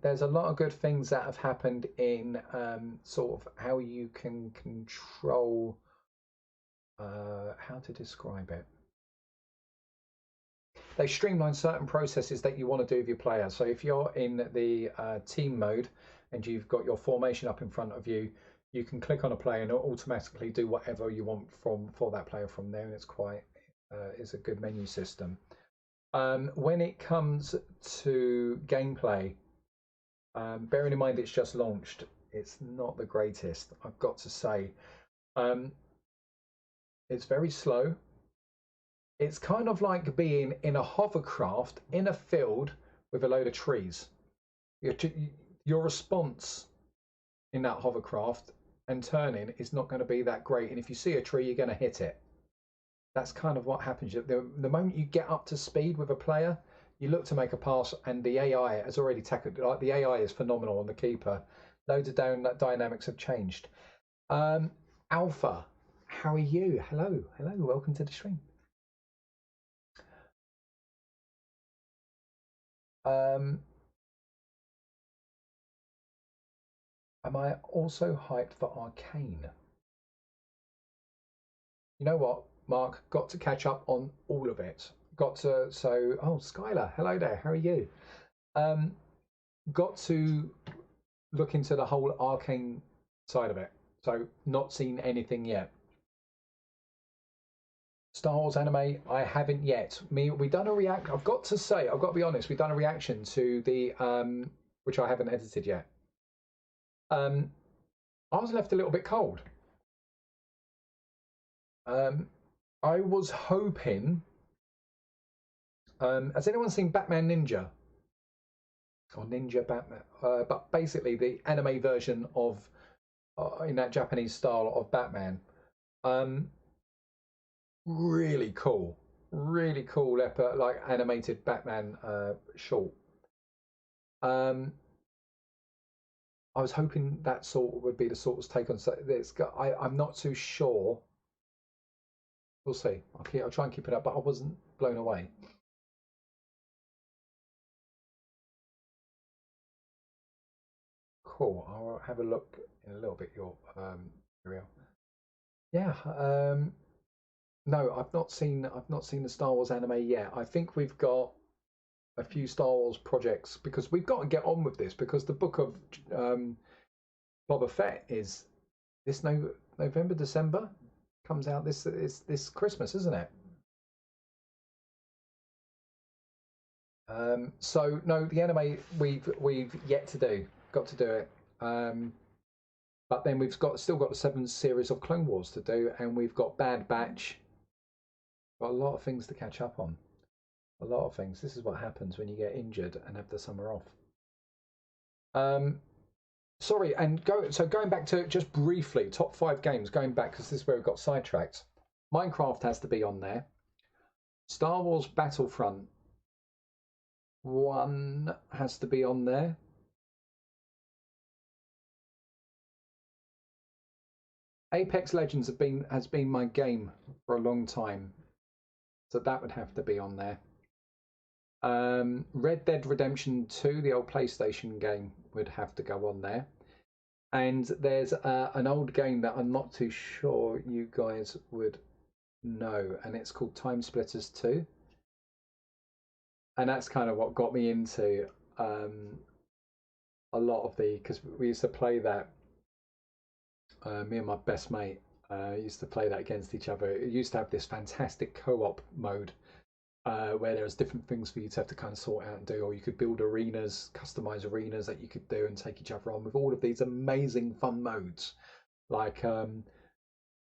A: There's a lot of good things that have happened in sort of how you can control. How to describe it? they streamline certain processes that you want to do with your player. So if you're in the team mode and you've got your formation up in front of you, you can click on a player and it'll automatically do whatever you want for that player from there, and it's quite it's a good menu system. When it comes to gameplay, bearing in mind it's just launched, it's not the greatest, I've got to say. It's very slow. It's kind of like being in a hovercraft in a field with a load of trees. Your response in that hovercraft and turning is not going to be that great. And if you see a tree, you're going to hit it. That's kind of what happens. The moment you get up to speed with a player, you look to make a pass, and the AI has already tackled. Like, the AI is phenomenal on the keeper. Loads of dynamics have changed. Alpha, how are you? Hello, welcome to the stream. Am I also hyped for Arcane? You know what, Mark? Got to catch up on all of it. Oh, Skylar, hello there. How are you? Got to look into the whole Arcane side of it. So not seen anything yet. Star Wars anime, I haven't yet. We done a react. I've got to say, I've got to be honest. We've done a reaction to the which I haven't edited yet. I was left a little bit cold. I was hoping. Has anyone seen Batman Ninja? Or Ninja Batman? But basically, the anime version of in that Japanese style of Batman. Really cool, like animated Batman short. I was hoping that sort would be the sort of take on. So I'm not too sure. We'll see. I'll try and keep it up, but I wasn't blown away. Cool. I'll have a look in a little bit. Your material. Yeah. No, I've not seen the Star Wars anime yet. I think we've got a few Star Wars projects because we've got to get on with this, because the book of Boba Fett is this November, December, comes out this Christmas, isn't it? So no, the anime we've yet to do. Got to do it. But then we've still got the 7 series of Clone Wars to do, and we've got Bad Batch. Got a lot of things to catch up on. A lot of things. This is what happens when you get injured and have the summer off. Sorry, and going back to just briefly, top 5 games, going back, because this is where we got sidetracked. Minecraft has to be on there. Star Wars Battlefront 1 has to be on there. Apex Legends has been my game for a long time, so that would have to be on there. Red Dead Redemption 2, the old PlayStation game, would have to go on there. And there's an old game that I'm not too sure you guys would know, and it's called Time Splitters 2. And that's kind of what got me into a lot of because we used to play that. Me and my best mate used to play that against each other. It used to have this fantastic co-op mode where there was different things for you to have to kind of sort out and do, or you could build arenas, customize arenas that you could do and take each other on with all of these amazing fun modes, like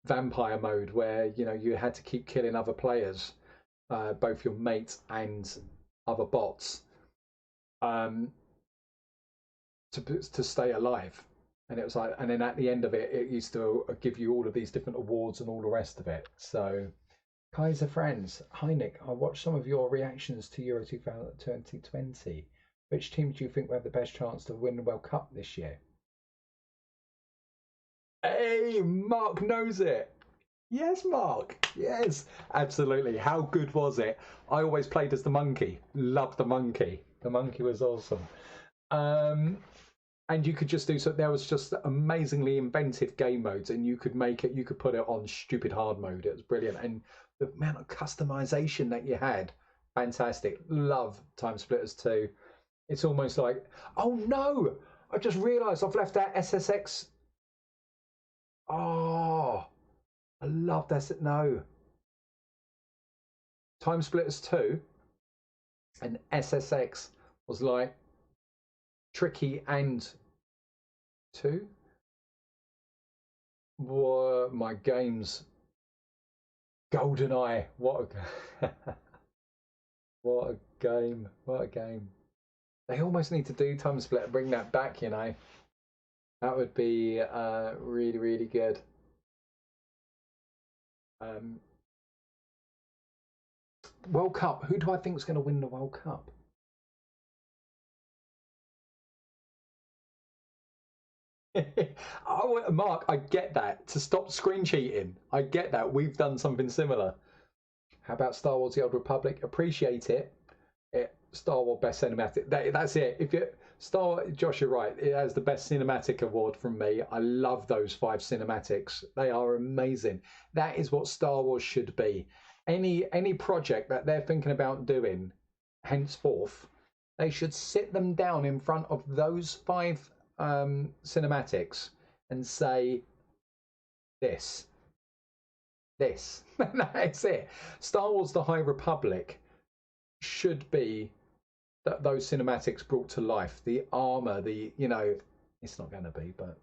A: vampire mode, where you had to keep killing other players, both your mates and other bots, to stay alive. And it was like, and then at the end of it, it used to give you all of these different awards and all the rest of it. So, Kaiser Friends, hi Nick, I watched some of your reactions to Euro 2020. Which team do you think will have the best chance to win the World Cup this year? Hey, Mark knows it. Yes, Mark. Yes, absolutely. How good was it? I always played as the monkey. Loved the monkey. The monkey was awesome. And you could just do so. There was just amazingly inventive game modes, and you could make it. You could put it on stupid hard mode. It was brilliant, and the amount of customization that you had Fantastic. Love Time Splitters 2. It's almost like, oh no, I just realised I've left out SSX. Oh, I love that. No. Time Splitters 2 and SSX was like tricky and 2 were my games. GoldenEye, what a what a game, what a game. They almost need to do Time Split, bring that back, you know. That would be really, really good. World Cup, who do I think is going to win the World Cup? Oh, Mark, I get that. To stop screen cheating, I get that. We've done something similar. How about Star Wars: The Old Republic? Appreciate it. Star Wars Best Cinematic. That's it. If you Josh, you're right. It has the Best Cinematic award from me. I love those 5 cinematics. They are amazing. That is what Star Wars should be. Any project that they're thinking about doing, henceforth, they should sit them down in front of those 5 cinematics and say, this. That's it. Star Wars: The High Republic should be that those cinematics brought to life. The armor, the, you know, it's not going to be, but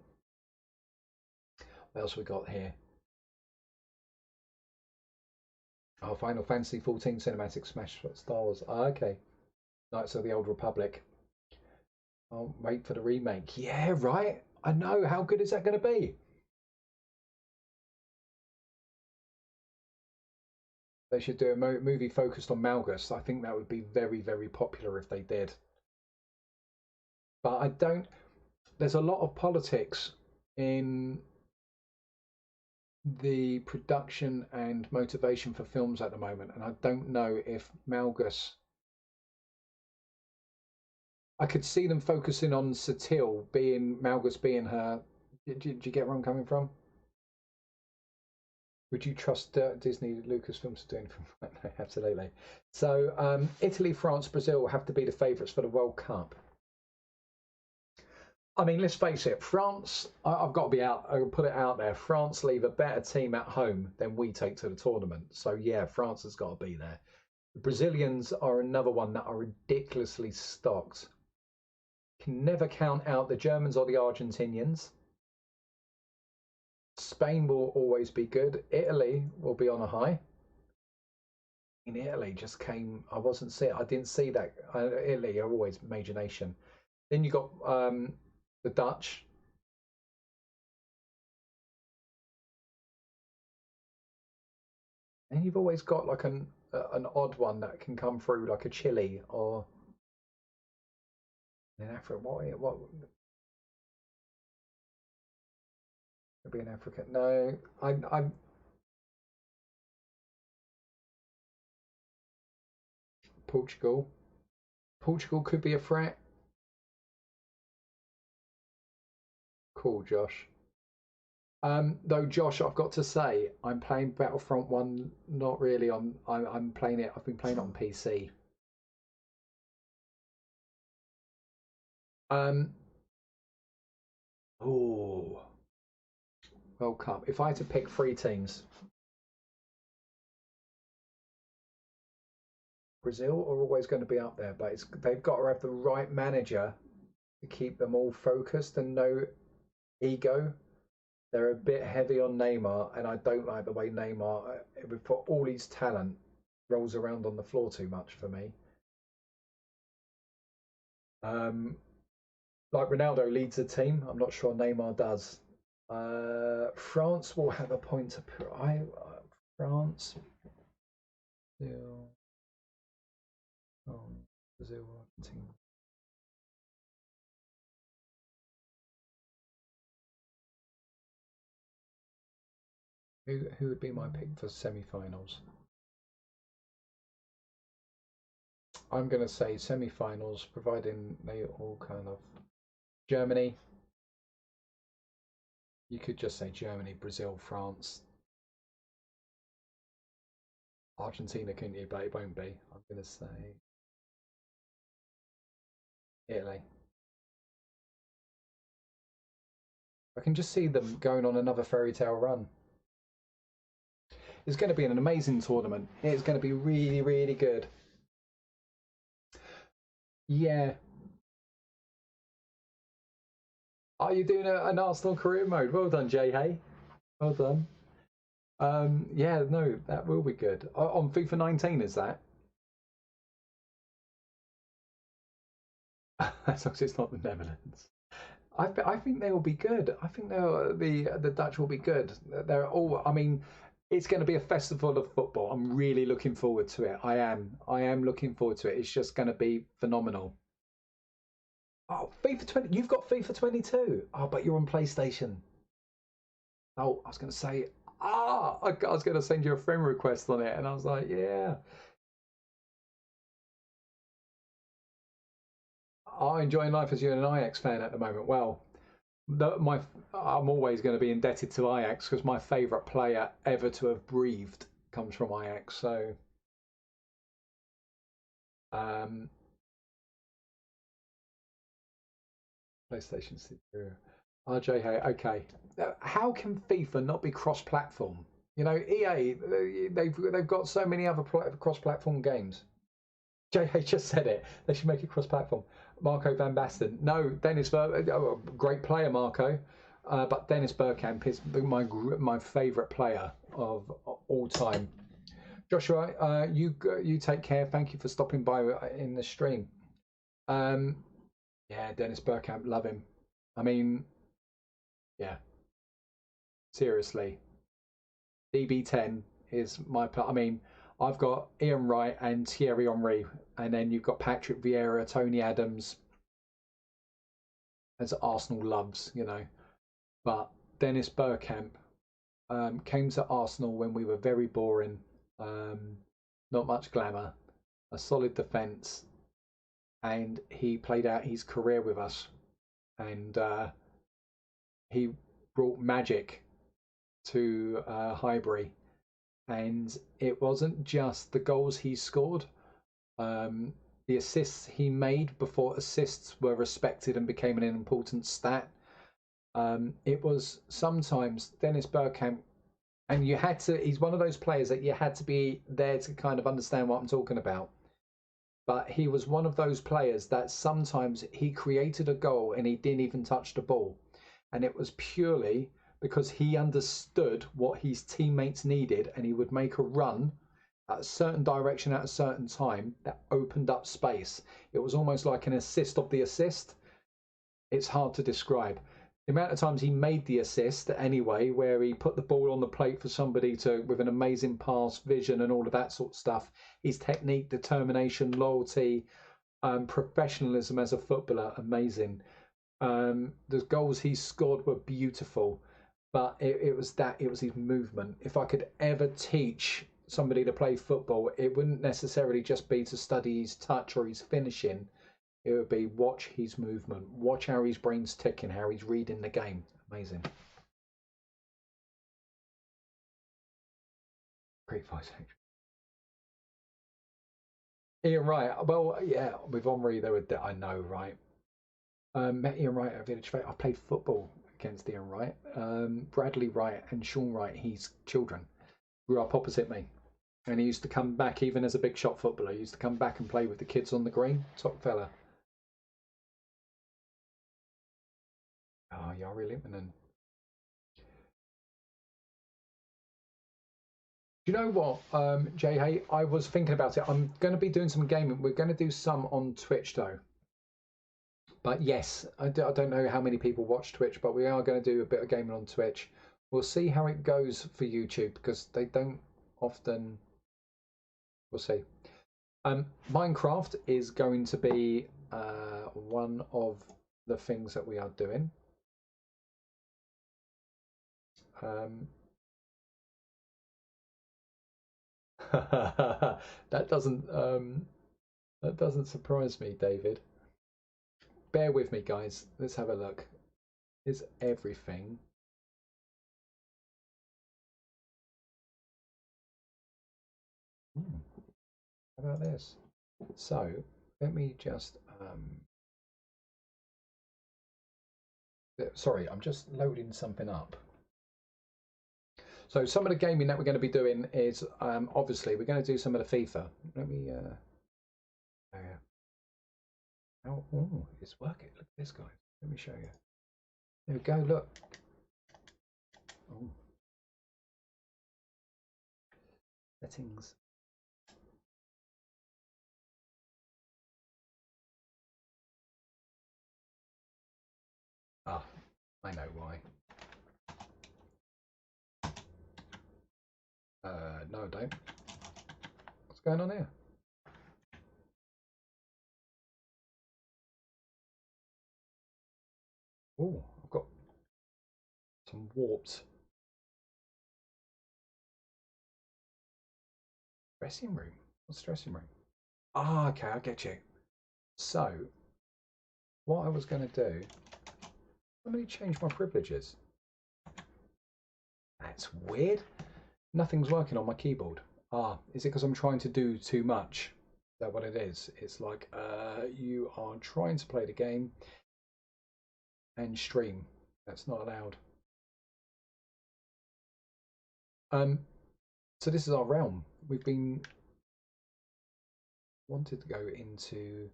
A: what else we got here? Oh, Final Fantasy 14 cinematic smash Star Wars. Oh, okay. Knights of the Old Republic. I'll wait for the remake. Yeah, right. I know. How good is that going to be? They should do a movie focused on Malgus. I think that would be very, very popular if they did. But I don't. There's a lot of politics in the production and motivation for films at the moment, and I don't know if Malgus. I could see them focusing on Satil being Malgus being her. Did you get where I'm coming from? Would you trust Disney Lucasfilms to do anything? No, absolutely. So Italy, France, Brazil have to be the favourites for the World Cup. I mean, let's face it, France, I've got to be out, I'll put it out there, France leave a better team at home than we take to the tournament. So yeah, France has got to be there. The Brazilians are another one that are ridiculously stocked. Can never count out the Germans or the Argentinians. Spain will always be good. Italy will be on a high. In Italy just came, I didn't see that. Italy are always major nation. Then you got the Dutch. And you've always got like an odd one that can come through, like a Chile or in Africa. What could be in Africa? No, I'm Portugal. Portugal could be a threat. Cool, Josh. Though Josh, I've got to say, I'm playing Battlefront 1, not really on. I'm playing it. I've been playing it on PC. Oh, World Cup. If I had to pick 3 teams, Brazil are always going to be up there, but they've got to have the right manager to keep them all focused and no ego. They're a bit heavy on Neymar, and I don't like the way Neymar, for all his talent, rolls around on the floor too much for me. Like Ronaldo leads a team, I'm not sure Neymar does. France will have a point to put. France, Brazil, Brazil, Argentina. Who would be my pick for semi-finals? I'm going to say semi-finals, providing they all kind of Germany. You could just say Germany, Brazil, France. Argentina couldn't you, but it won't be. I'm going to say Italy. I can just see them going on another fairy tale run. It's going to be an amazing tournament. It's going to be really, really good. Yeah. Are you doing an Arsenal career mode? Well done, Jay Hay. Well done. Yeah, no, that will be good. On FIFA 19, is that? As long as it's not the Netherlands. I think they will be good. I think the Dutch will be good. They're all. I mean, it's going to be a festival of football. I'm really looking forward to it. I am. I am looking forward to it. It's just going to be phenomenal. Oh, FIFA 20. You've got FIFA 22. Oh, but you're on PlayStation. Oh, I was going to say. I was going to send you a friend request on it, and I was like, yeah. I'm enjoying life as you're an Ajax fan at the moment. Well, I'm always going to be indebted to Ajax because my favourite player ever to have breathed comes from Ajax. So, um, PlayStation Studio. RJ, hey, okay. How can FIFA not be cross-platform? You know, EA they've got so many other cross-platform games. JH just said it. They should make it cross-platform. Marco van Basten. No, Dennis great player, Marco. But Dennis Bergkamp is my favourite player of all time. Joshua, you take care. Thank you for stopping by in the stream. Yeah, Dennis Bergkamp, love him. I mean, yeah, seriously, DB10 is my. I mean, I've got Ian Wright and Thierry Henry, and then you've got Patrick Vieira, Tony Adams, as Arsenal loves, you know. But Dennis Bergkamp came to Arsenal when we were very boring, not much glamour, a solid defence, and he played out his career with us, and he brought magic to Highbury, and it wasn't just the goals he scored. The assists he made before assists were respected and became an important stat. It was sometimes Dennis Bergkamp, and you had to. He's one of those players that you had to be there to kind of understand what I'm talking about. But he was one of those players that sometimes he created a goal and he didn't even touch the ball, and it was purely because he understood what his teammates needed, and he would make a run at a certain direction at a certain time that opened up space. It was almost like an assist of the assist. It's hard to describe. The amount of times he made the assist anyway, where he put the ball on the plate for somebody to, with an amazing pass, vision, and all of that sort of stuff. His technique, determination, loyalty, professionalism as a footballer, amazing. The goals he scored were beautiful, but it was his movement. If I could ever teach somebody to play football, it wouldn't necessarily just be to study his touch or his finishing. It would be watch his movement, watch how his brain's ticking, how he's reading the game. Amazing. Great voice actor. Ian Wright. Well, yeah, with Henri, they were. I know, right? Met Ian Wright at Village Fair. I played football against Ian Wright. Bradley Wright and Sean Wright, his children, grew up opposite me. And he used to come back, even as a big shot footballer, he used to come back and play with the kids on the green. Top fella. Oh, Yari Lippman. Do you know what, Jay? Hey, I was thinking about it. I'm going to be doing some gaming. We're going to do some on Twitch, though. But yes, I don't know how many people watch Twitch, but we are going to do a bit of gaming on Twitch. We'll see how it goes for YouTube because they don't often. We'll see. Minecraft is going to be one of the things that we are doing. That doesn't surprise me, David. Bear with me, guys. Let's have a look. Is everything about this? So let me just sorry, I'm just loading something up. So some of the gaming that we're going to be doing is obviously we're going to do some of the FIFA. Let me oh, it's working. Look at this, guys. Let me show you. There we go. Look. Oh. Settings. Ah, I know why. No, I don't. What's going on here? Oh, I've got some warped dressing room. What's dressing room? Ah, okay, I get you. So, what I was going to do, let me change my privileges. That's weird. Nothing's working on my keyboard. Ah, is it because I'm trying to do too much? Is that what it is? It's like you are trying to play the game and stream. That's not allowed. So this is our realm. We've been wanted to go into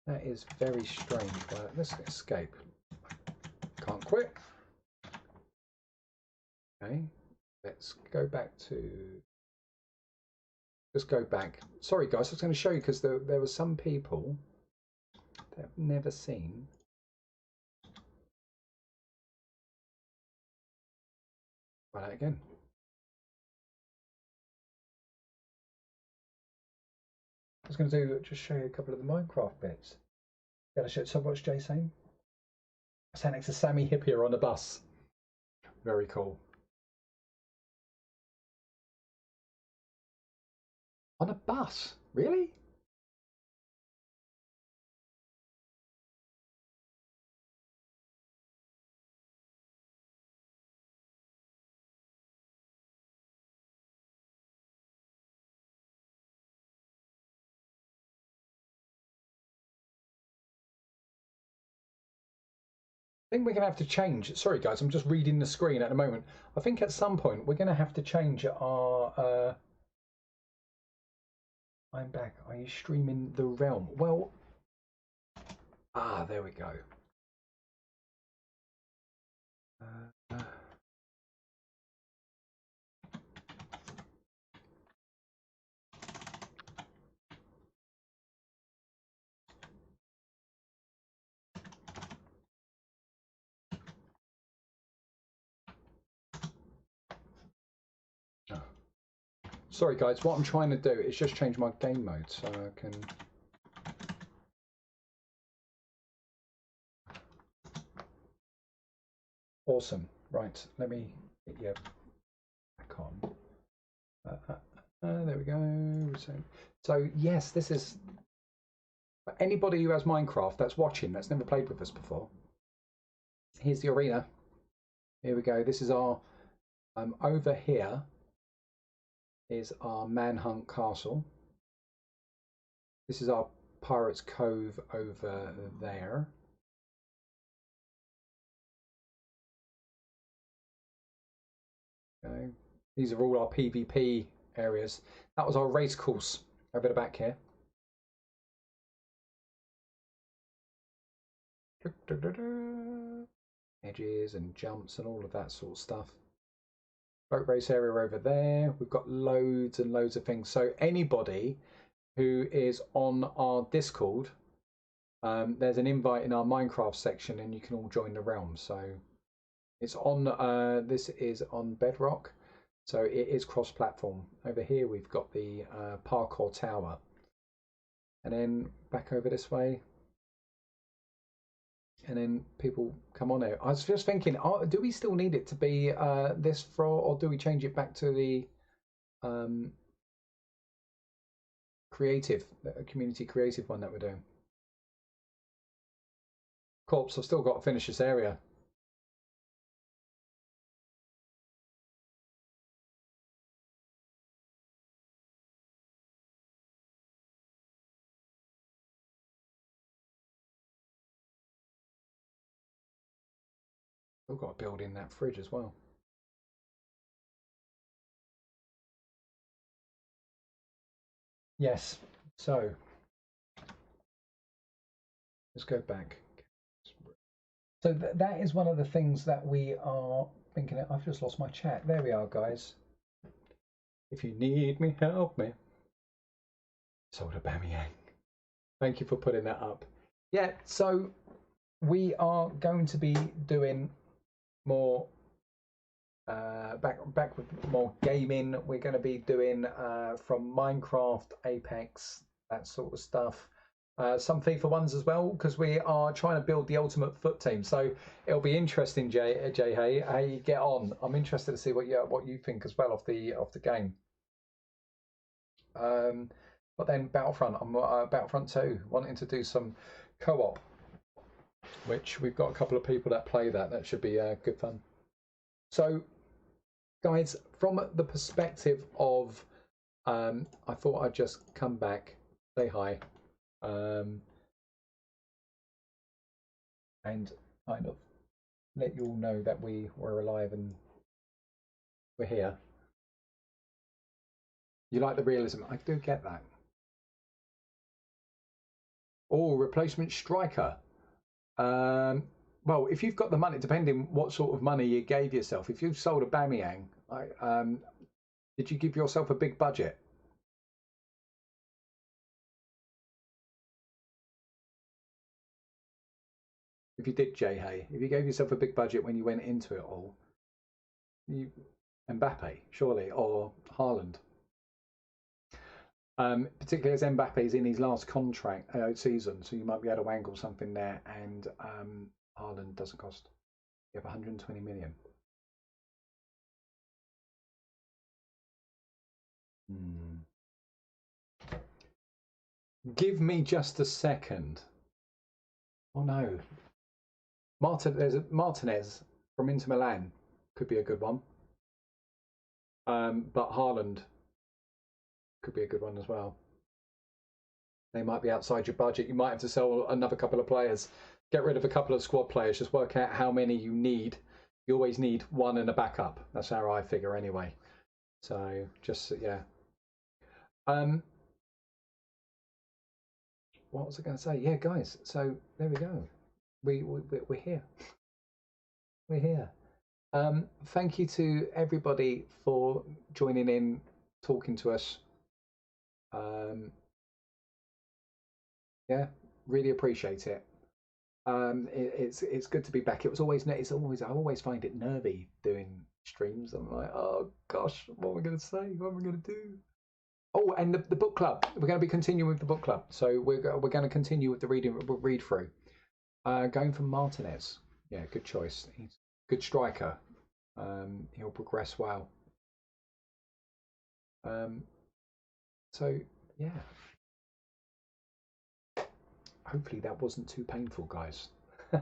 A: that is very strange, but let's escape. Can't quit. Okay, let's go back to just go back. Sorry guys, I was going to show you because there were some people that have never seen try that again. I was going to do just show you a couple of the Minecraft bits. So what's Jay saying? I sat next to Sammy Hippier on a bus. Very cool. On a bus? Really? I think we're going to have to change. Sorry, guys, I'm just reading the screen at the moment. I think at some point we're going to have to change our. I'm back. Are you streaming the realm? Well, there we go. Sorry, guys. What I'm trying to do is just change my game mode so I can. Awesome. Right. Let me get you back on. There we go. So yes, this is for anybody who has Minecraft that's watching that's never played with us before. Here's the arena. Here we go. This is our over here is our Manhunt Castle. This is our Pirates Cove over there. Okay. These are all our PvP areas. That was our race course over the back here. Edges and jumps and all of that sort of stuff. Boat race area over there. We've got loads and loads of things. So anybody who is on our Discord, there's an invite in our Minecraft section and you can all join the realm. So it's on, this is on Bedrock. So it is cross-platform. Over here we've got the parkour tower. And then back over this way. And then people come on it. I was just thinking, do we still need it to be this for, or do we change it back to the creative, community creative one that we're doing? Corpse, I've still got to finish this area. We've got to build in that fridge as well. Yes, so let's go back. So that is one of the things that we are thinking. I've just lost my chat. There we are, guys. If you need me, help me. Soda Bamiyang. Thank you for putting that up. Yeah, so we are going to be doing more back with more gaming. We're going to be doing from Minecraft, Apex, that sort of stuff. Some FIFA ones as well, because we are trying to build the ultimate foot team. So it'll be interesting, Jay Hay, how you get on. I'm interested to see what you think as well of the game. But then Battlefront, I'm Battlefront 2, wanting to do some co-op, which we've got a couple of people that play that. That should be good fun. So, guys, from the perspective of, I thought I'd just come back, say hi, and kind of let you all know that we're alive and we're here. You like the realism? I do get that. Oh, replacement striker. Well, if you've got the money, depending what sort of money you gave yourself, if you've sold a Bamiyang, did you give yourself a big budget? If you did, Jay Hay, if you gave yourself a big budget when you went into it all, Mbappe, surely, or Haaland. Particularly as Mbappe's in his last contract season, so you might be able to wangle something there, and Haaland doesn't cost. You have 120 million. Give me just a second. Oh no, there's Martinez from Inter Milan could be a good one. But Haaland could be a good one as well. They might be outside your budget. You might have to sell another couple of players. Get rid of a couple of squad players. Just work out how many you need. You always need one and a backup. That's how I figure anyway. So just, yeah. What was I going to say? Yeah, guys. So there we go. We're here. We're here. Thank you to everybody for joining in, talking to us. Yeah, really appreciate it. It's good to be back. I always find it nervy doing streams. I'm like, oh gosh, what am I going to say? What am I going to do? Oh, and the book club. We're going to be continuing with the book club. So we're going to continue with the read through. Going for Martinez. Yeah, good choice. He's a good striker. He'll progress well. So yeah. Hopefully that wasn't too painful, guys. Yeah.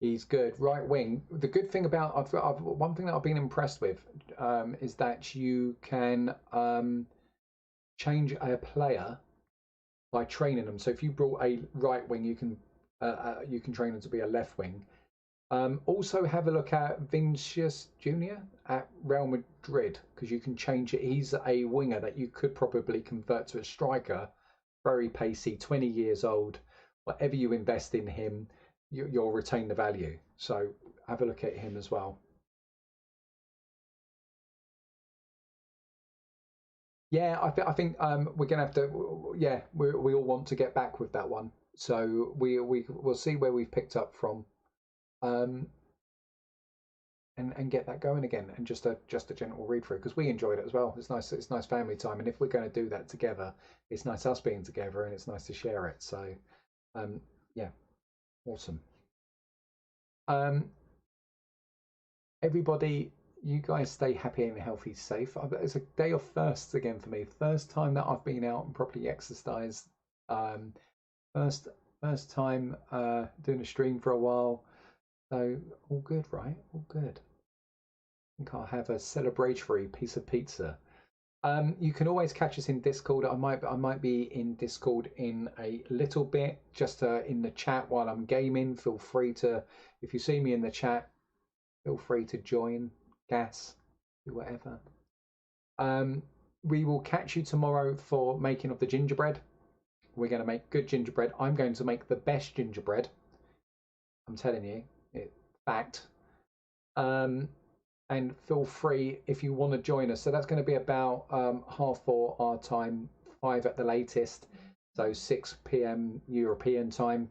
A: He's good. Right wing. The good thing about one thing that I've been impressed with is that you can change a player by training them. So if you brought a right wing, you can train them to be a left wing. Also have a look at Vinicius Junior at Real Madrid, because you can change it. He's a winger that you could probably convert to a striker. Very pacey, 20 years old. Whatever you invest in him, you'll retain the value. So have a look at him as well. Yeah, I think we're gonna have to. Yeah, we all want to get back with that one. So we'll see where we've picked up from, and get that going again, and just a general read through, because we enjoyed it as well. It's nice family time, and if we're going to do that together, it's nice us being together, and it's nice to share it. So, yeah, awesome. Everybody, you guys stay happy and healthy, safe. It's a day of firsts again for me. First time that I've been out and properly exercised. First time doing a stream for a while. So all good, right? All good. I think I'll have a celebratory piece of pizza You can always catch us in Discord. I might be in Discord in a little bit, just in the chat while I'm gaming. Feel free to, if you see me in the chat, feel free to join. Gas, do whatever. We will catch you tomorrow for making of the gingerbread. We're going to make good gingerbread. I'm going to make the best gingerbread. I'm telling you, fact. And feel free if you want to join us. So that's going to be about 4:30 our time, 5 at the latest, so 6 p.m. European time.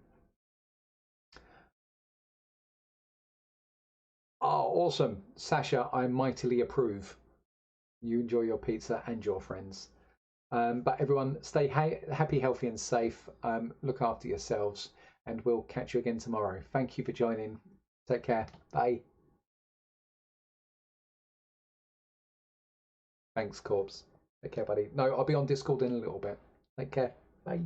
A: Oh, awesome, Sasha! I mightily approve. You enjoy your pizza and your friends. But everyone, stay happy, healthy, and safe. Look after yourselves, and we'll catch you again tomorrow. Thank you for joining. Take care. Bye. Thanks, Corpse. Take care, buddy. No, I'll be on Discord in a little bit. Take care. Bye.